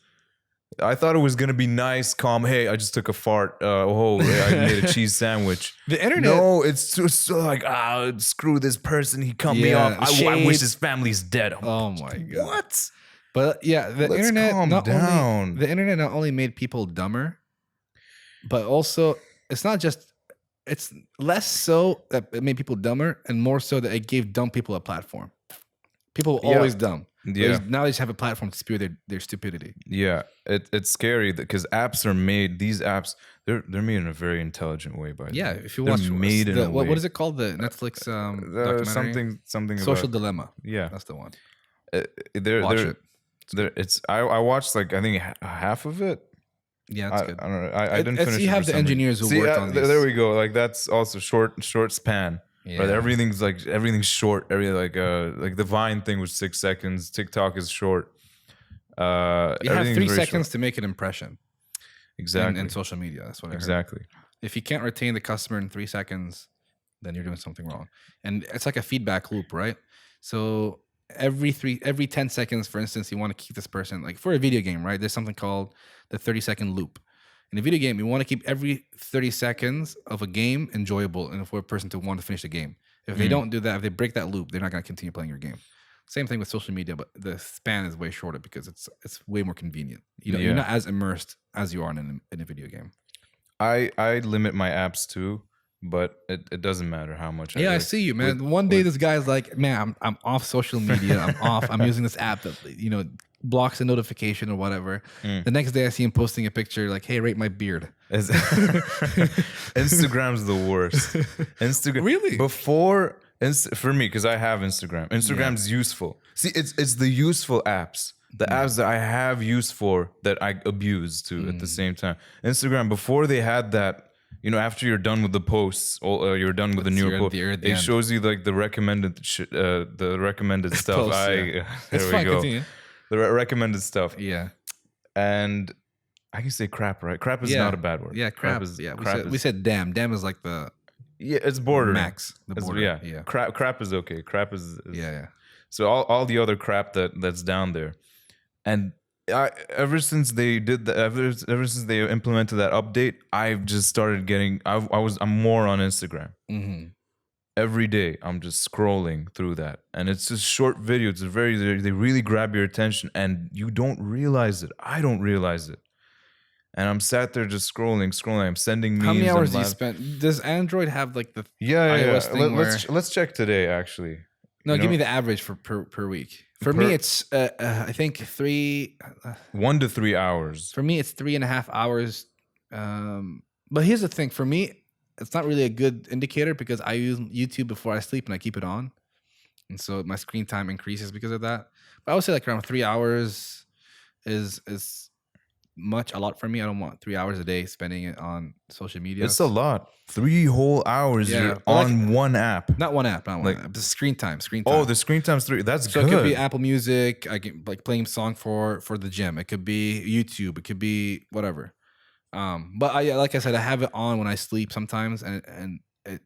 I thought it was gonna be nice, calm. Hey, I just took a fart. I made a cheese sandwich. The internet. No, it's so like, screw this person. He cut me off. I wish his family's dead. Oh my god. What? But yeah, the internet. The internet not only made people dumber, but also it's not just. It's less so that it made people dumber, and more so that it gave dumb people a platform. People were always dumb. Yeah. Now they just have a platform to spew their stupidity. Yeah, it's scary because apps are made. These apps, they're made in a very intelligent way. By the way, Yeah, if you they're watch made in a way. what is it called? The Netflix documentary? Something Social about, Dilemma. yeah, That's the one. Watch it. It's I watched like I think half of it. Yeah, that's good. I don't know. I didn't finish. You have the engineers who worked on these. There we go. Like that's also short span. Yeah. Right? Everything's short. Everything like the Vine thing was 6 seconds. TikTok is short. You have 3 seconds short. to make an impression. Exactly. In social media, that's what I heard. Exactly. If you can't retain the customer in 3 seconds, then you're doing something wrong. And it's like a feedback loop, right? So every 10 seconds, for instance, you want to keep this person, like for a video game, right? There's something called the 30-second loop. In a video game, you want to keep every 30 seconds of a game enjoyable and for a person to want to finish the game. If they don't do that, if they break that loop, they're not going to continue playing your game. Same thing with social media, but the span is way shorter because it's way more convenient. You're not as immersed as you are in a video game. I limit my apps too, but it doesn't matter how much. I see you, man. One day this guy's like, man, I'm off social media. I'm off. I'm using this app that blocks a notification or whatever. The next day I see him posting a picture like, hey, rate my beard. Instagram's the worst. Instagram really for me, because I have Instagram. Instagram's useful. See, it's the useful apps. The apps that I have use for that I abuse too at the same time. Instagram, before they had that, after you're done with the posts, or you're done with the new post, it shows you like the recommended stuff. Posts, There we go. Continue. The recommended stuff. Yeah. And I can say crap, right? Crap is not a bad word. Yeah, crap. We said damn. Damn is like the it's bordering. Max. The border. Yeah. Crap is okay. Crap is yeah. So all the other crap that's down there. And ever since they implemented that update, I've just started getting. I'm more on Instagram. Mm-hmm. Every day, I'm just scrolling through that, and it's just short videos. They really grab your attention, and you don't realize it. I don't realize it, and I'm sat there just scrolling. I'm sending memes. How many hours do you spend? Does Android have like the iOS thing let's check today. Actually, no, give me the average per week. For me, it's I think 1 to 3 hours. For me, it's 3.5 hours. But here's the thing: for me, it's not really a good indicator because I use YouTube before I sleep and I keep it on, and so my screen time increases because of that. But I would say like around 3 hours is a lot for me. I don't want 3 hours a day spending it on social media. It's a lot. 3 whole hours you're on one app. Not one app. The screen time. Oh, the screen time's 3. That's so good. It could be Apple Music. I can like playing song for the gym. It could be YouTube. It could be whatever. But like I said, I have it on when I sleep sometimes, and it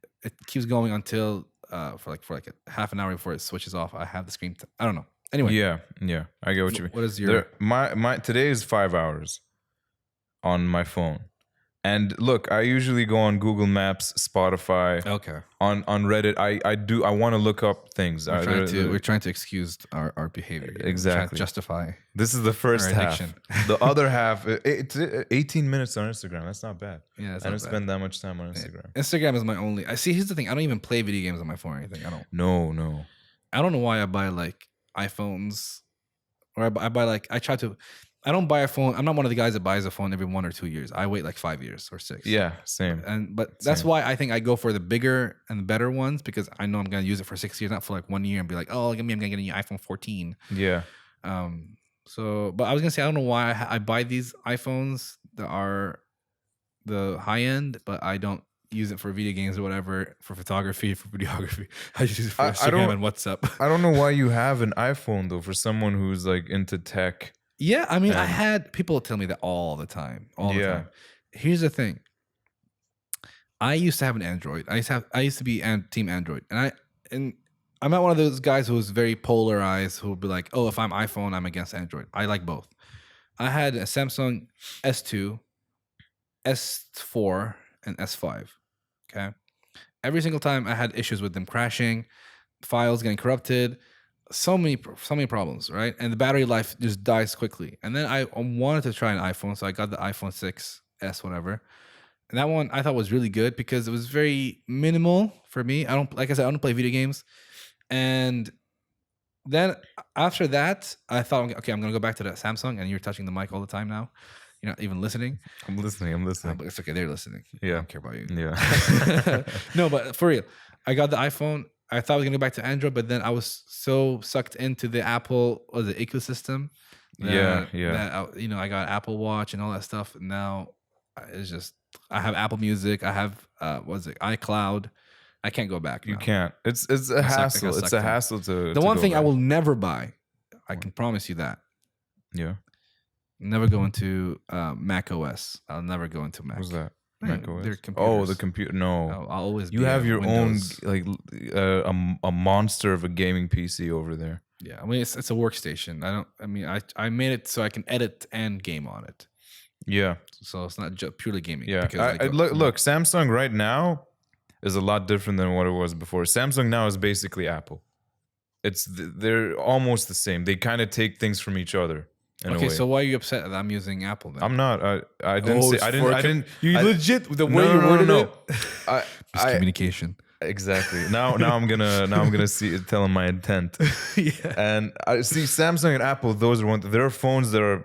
keeps going until for like a half an hour before it switches off. I have the screen. I don't know. Anyway. Yeah, I get what you mean. What is your my today is 5 hours on my phone. And look, I usually go on Google Maps, Spotify. Okay. On Reddit, I want to look up things. We're trying to excuse our behavior. Exactly. We're trying to justify. This is the first half. The other half, it's 18 minutes on Instagram. That's not bad. Yeah, I don't spend that much time on Instagram. Instagram is my only. I see. Here's the thing. I don't even play video games on my phone or anything. I don't. No. I don't know why I buy like iPhones, or I buy like I try to. I don't buy a phone. I'm not one of the guys that buys a phone every 1 or 2 years. I wait like 5 years or 6. Yeah, same. But that's why I think I go for the bigger and the better ones because I know I'm gonna use it for 6 years, not for like 1 year and be like, oh, I'm gonna get a new iPhone 14. Yeah. So, but I was gonna say I don't know why I buy these iPhones that are the high end, but I don't use it for video games or whatever, for photography, for videography. I just use it for Instagram and WhatsApp. I don't know why you have an iPhone though. For someone who's like into tech. Yeah, I mean, I had people tell me that all the time. All the time. Here's the thing. I used to have an Android. I used to be team Android, and I'm not one of those guys who's very polarized. Who will be like, oh, if I'm iPhone, I'm against Android. I like both. I had a Samsung S2, S4, and S5. Okay, every single time I had issues with them crashing, files getting corrupted. So many problems, right? And the battery life just dies quickly. And then I wanted to try an iPhone, so I got the iPhone 6S, whatever. And that one I thought was really good because it was very minimal for me. I don't play video games, and then after that, I thought, okay, I'm gonna go back to the Samsung, and you're touching the mic all the time now. You're not even listening. I'm listening. But it's okay. They're listening. Yeah. I don't care about you. Yeah. No, but for real, I got the iPhone. I thought I was gonna go back to Android, but then I was so sucked into the Apple or the ecosystem. Yeah. That I got Apple Watch and all that stuff. Now it's just I have Apple Music. I have iCloud. I can't go back. You now. can't. It's a hassle. It's a hassle to. The one thing I will never buy, I can promise you that. Yeah. Never go into Mac OS. I'll never go into Mac. What's that? Yeah, Mac OS. their Oh, the computer. No, I'll always. You have your Windows. own like a monster of a gaming PC over there. Yeah, I mean it's a workstation. I made it so I can edit and game on it. Yeah. So it's not just purely gaming. Yeah. Because look, Samsung right now is a lot different than what it was before. Samsung now is basically Apple. They're almost the same. They kind of take things from each other. Okay, so why are you upset that I'm using Apple then? I'm not. I didn't say. I didn't. You legit the way you worded it. Miscommunication. Exactly. Now I'm gonna tell them my intent. Yeah. And I see Samsung and Apple. Those are there are phones that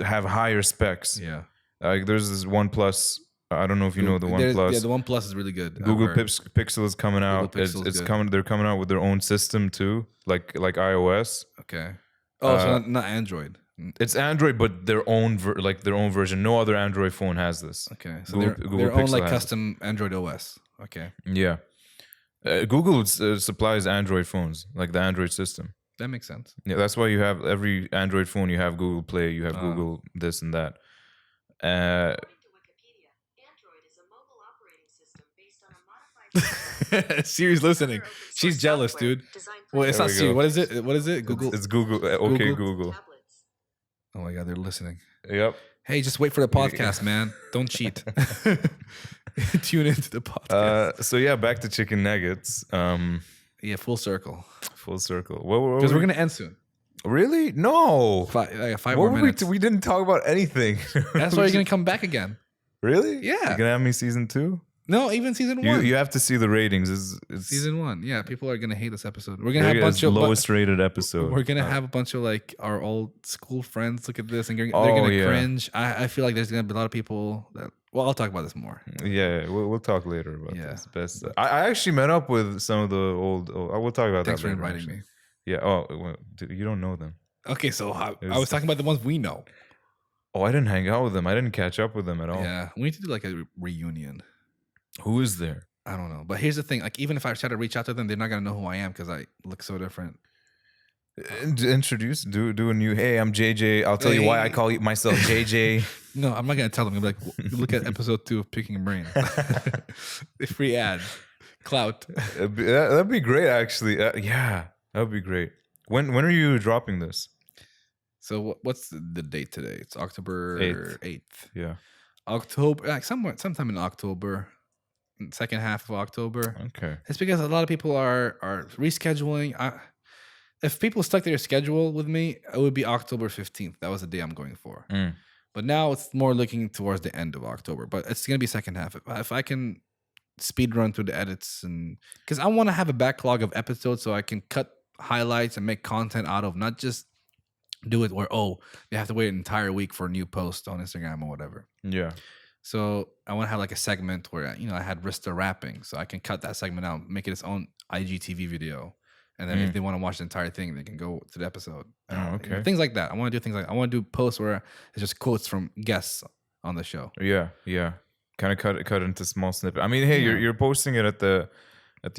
have higher specs. Yeah. Like there's this OnePlus. I don't know if you know the OnePlus. Yeah, the OnePlus is really good. Google Pixel is coming out. It's coming. They're coming out with their own system too, like iOS. Okay. Oh, so not Android. It's Android, but their own version. No other Android phone has this. Okay, so Google their own like custom Android OS. Okay. Yeah. Google supplies Android phones, like the Android system. That makes sense. Yeah, that's why you have every Android phone. You have Google Play. You have Google this and that. Siri's listening. She's jealous, dude. Well, it's not Siri. What is it? What is it? Google. It's Google. Okay, Google. Oh my God, they're listening. Yep. Hey, just wait for the podcast, man. Don't cheat. Tune into the podcast. So yeah, back to chicken nuggets. Yeah, full circle. Full circle. Because we're gonna end soon. Really? No. 5 more minutes. We didn't talk about anything. That's why you're gonna come back again. Really? Yeah. You're gonna have me season 2? No, even season 1. You have to see the ratings. It's season 1. Yeah, people are gonna hate this episode. We're gonna have a bunch of lowest rated episode. We're gonna have a bunch of like our old school friends look at this and they're gonna cringe. I feel like there's gonna be a lot of people that. Well, I'll talk about this more. Yeah, we'll talk later about this. Best. I actually met up with some of the old. I will talk about Thanks that. Thanks for inviting me. Yeah. Oh, well, you don't know them. Okay, so I was talking about the ones we know. Oh, I didn't hang out with them. I didn't catch up with them at all. Yeah, we need to do like a reunion. Who is there? I don't know. But here's the thing. Like, even if I try to reach out to them, they're not going to know who I am because I look so different. Introduce, do a new, hey, I'm JJ. I'll tell you why I call myself JJ. No, I'm not going to tell them. I'm like, look at episode 2 of Picking Brain. Free ad. Clout. That'd be great, actually. Yeah, that would be great. When are you dropping this? So what's the date today? It's October 8th. Yeah. October, like sometime in October. Second half of October. Okay. It's because a lot of people are rescheduling. If people stuck to their schedule with me, it would be October 15th. That was the day I'm going for. But now it's more looking towards the end of October. But it's going to be second half. If I can speed run through the edits and because I want to have a backlog of episodes so I can cut highlights and make content out of, not just do it where they have to wait an entire week for a new post on Instagram or whatever. Yeah. So I want to have like a segment where I had Rista rapping, so I can cut that segment out, make it its own IGTV video, and then if they want to watch the entire thing, they can go to the episode. Okay. Things like that. I want to do things like I want to do posts where it's just quotes from guests on the show. Yeah. Kind of cut into small snippets. I mean, hey, you're posting it at the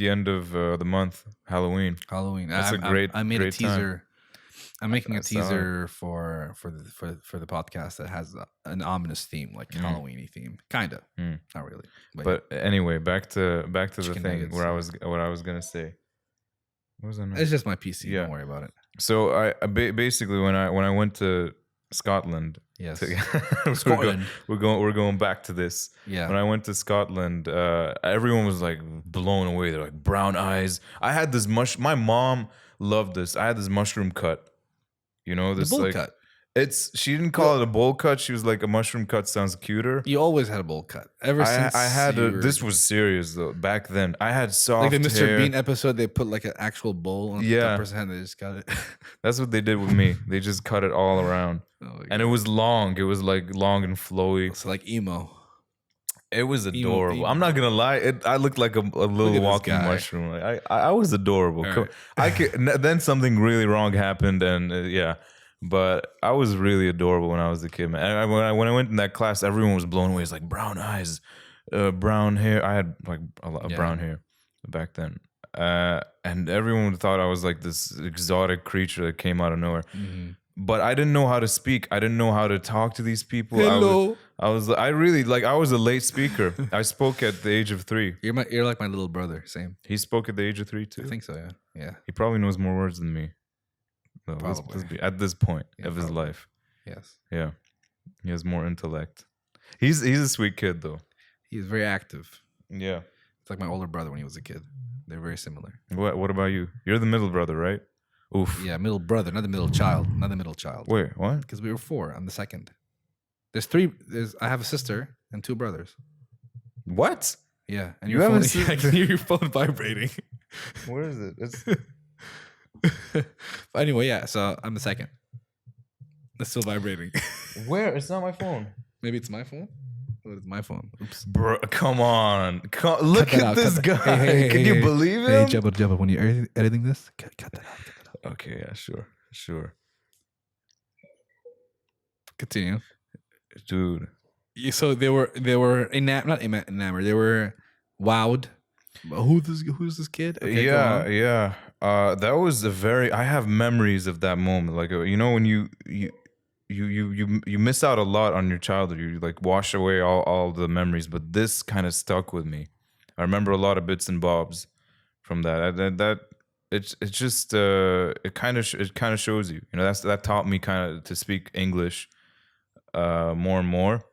end of the month, Halloween. That's a great. I made great a teaser. Time. I'm making a teaser for the podcast that has an ominous theme, like Halloween-y theme, kind of, not really. But anyway, back to the thing nuggets, what I was gonna say. What was that? It's just my PC. Yeah. Don't worry about it. So I basically when I went to Scotland. Yes. We're going back to this. Yeah. When I went to Scotland, everyone was like blown away. They're like brown eyes. I had this my mom loved this. I had this mushroom cut. You know, this the bowl like cut. She didn't call it a bowl cut. She was like, a mushroom cut sounds cuter. You always had a bowl cut. Ever since I had this was serious though. Back then, I had soft like the Mr. hair. Bean episode. They put like an actual bowl on that person's hand. They just got it. That's what they did with me. They just cut it all around, and it was long. It was like long and flowy. It's like emo. It was adorable. Emo. I'm not gonna lie. I looked like a little walking mushroom. Like, I was adorable. Right. Then something really wrong happened, and but I was really adorable when I was a kid, man. And when I went in that class, everyone was blown away. It's like brown eyes, brown hair. I had like a lot of brown hair back then, and everyone thought I was like this exotic creature that came out of nowhere. Mm-hmm. But I didn't know how to speak. I didn't know how to talk to these people. Hello. I was a late speaker. I spoke at the age of 3. You're like my little brother. Same. He spoke at the age of 3 too. I think so. Yeah. He probably knows more words than me. So probably at this point of his life. Yes. Yeah. He has more intellect. He's a sweet kid though. He's very active. Yeah. It's like my older brother when he was a kid. They're very similar. What about you? You're the middle brother, right? Oof. Yeah, middle brother, not the middle child. Not the middle child. Wait, what? Because we were 4. I'm the second. There's 3. I have a sister and 2 brothers. What? Yeah. And your phone, I can hear your phone vibrating. Where is it? But anyway, yeah. So I'm the second. It's still vibrating. Where? It's not my phone. Maybe it's my phone. Oh, it's my phone. Oops. Bro, come on. Look at this guy. Hey, can you believe him? Hey, Jabba, when you're editing this, cut that out. Okay, yeah, sure. Continue, dude. So they were not enamored. They were wowed. Who's this kid? Okay, yeah. That was I have memories of that moment. Like when you miss out a lot on your childhood. You like wash away all the memories, but this kind of stuck with me. I remember a lot of bits and bobs from that. It's just it kind of shows you. That taught me kind of to speak English more and more,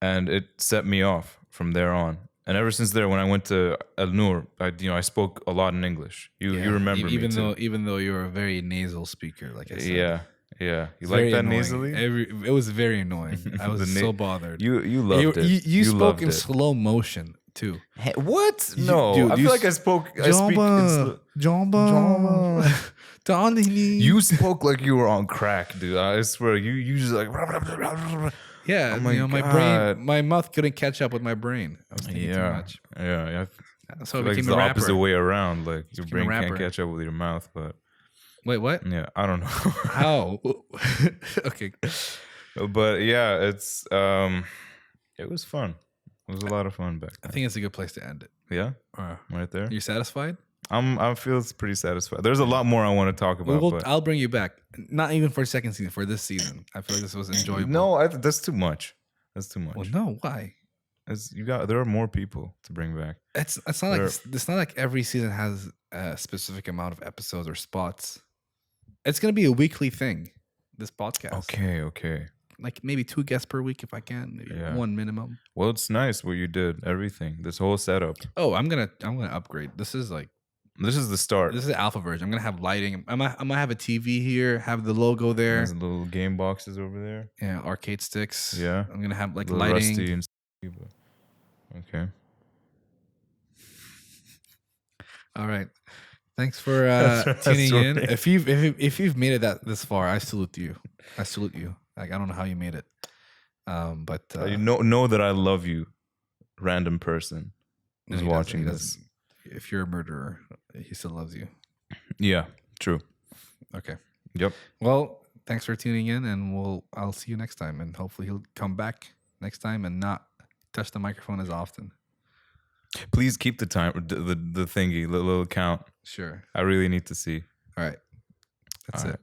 and it set me off from there on. And ever since there, when I went to El Noor, I spoke a lot in English. You remember even though you're a very nasal speaker, like I said. Yeah. You like that annoying. nasally? It was very annoying. I was so bothered. You loved it. You spoke in slow motion too. Hey, what? No, dude, I feel like I speak in You spoke like you were on crack, dude. I swear. You just like. Yeah, my brain, my mouth couldn't catch up with my brain. I was thinking too much. Yeah. So it became the opposite way around. Like your brain can't catch up with your mouth, but. Wait, what? Yeah, I don't know. How? Okay. But yeah, it was fun. It was a lot of fun back then. I think it's a good place to end it. Yeah? Right there? You satisfied? I feel pretty satisfied. There's a lot more I want to talk about. But I'll bring you back. Not even for second season, for this season. I feel like this was enjoyable. No, that's too much. That's too much. Well, no, why? There are more people to bring back. It's not like every season has a specific amount of episodes or spots. It's gonna be a weekly thing. This podcast. Okay. Like maybe 2 guests per week if I can. Maybe 1 minimum. Well, it's nice what you did. Everything. This whole setup. Oh, I'm gonna upgrade. This is the start. This is the alpha version. I'm gonna have lighting. I'm gonna have a TV here. Have the logo there. There's little game boxes over there. Yeah, arcade sticks. Yeah. I'm gonna have like lighting. Rusty and okay. All right. Thanks for tuning in. If you've made it this far, I salute you. Like I don't know how you made it, but you know that I love you, random person who's watching this. If you're a murderer, he still loves you. Yeah, true. Okay. Yep. Well, thanks for tuning in, and I'll see you next time, and hopefully he'll come back next time and not touch the microphone as often. Please keep the thingy, the little count. Sure. I really need to see. All right. That's it.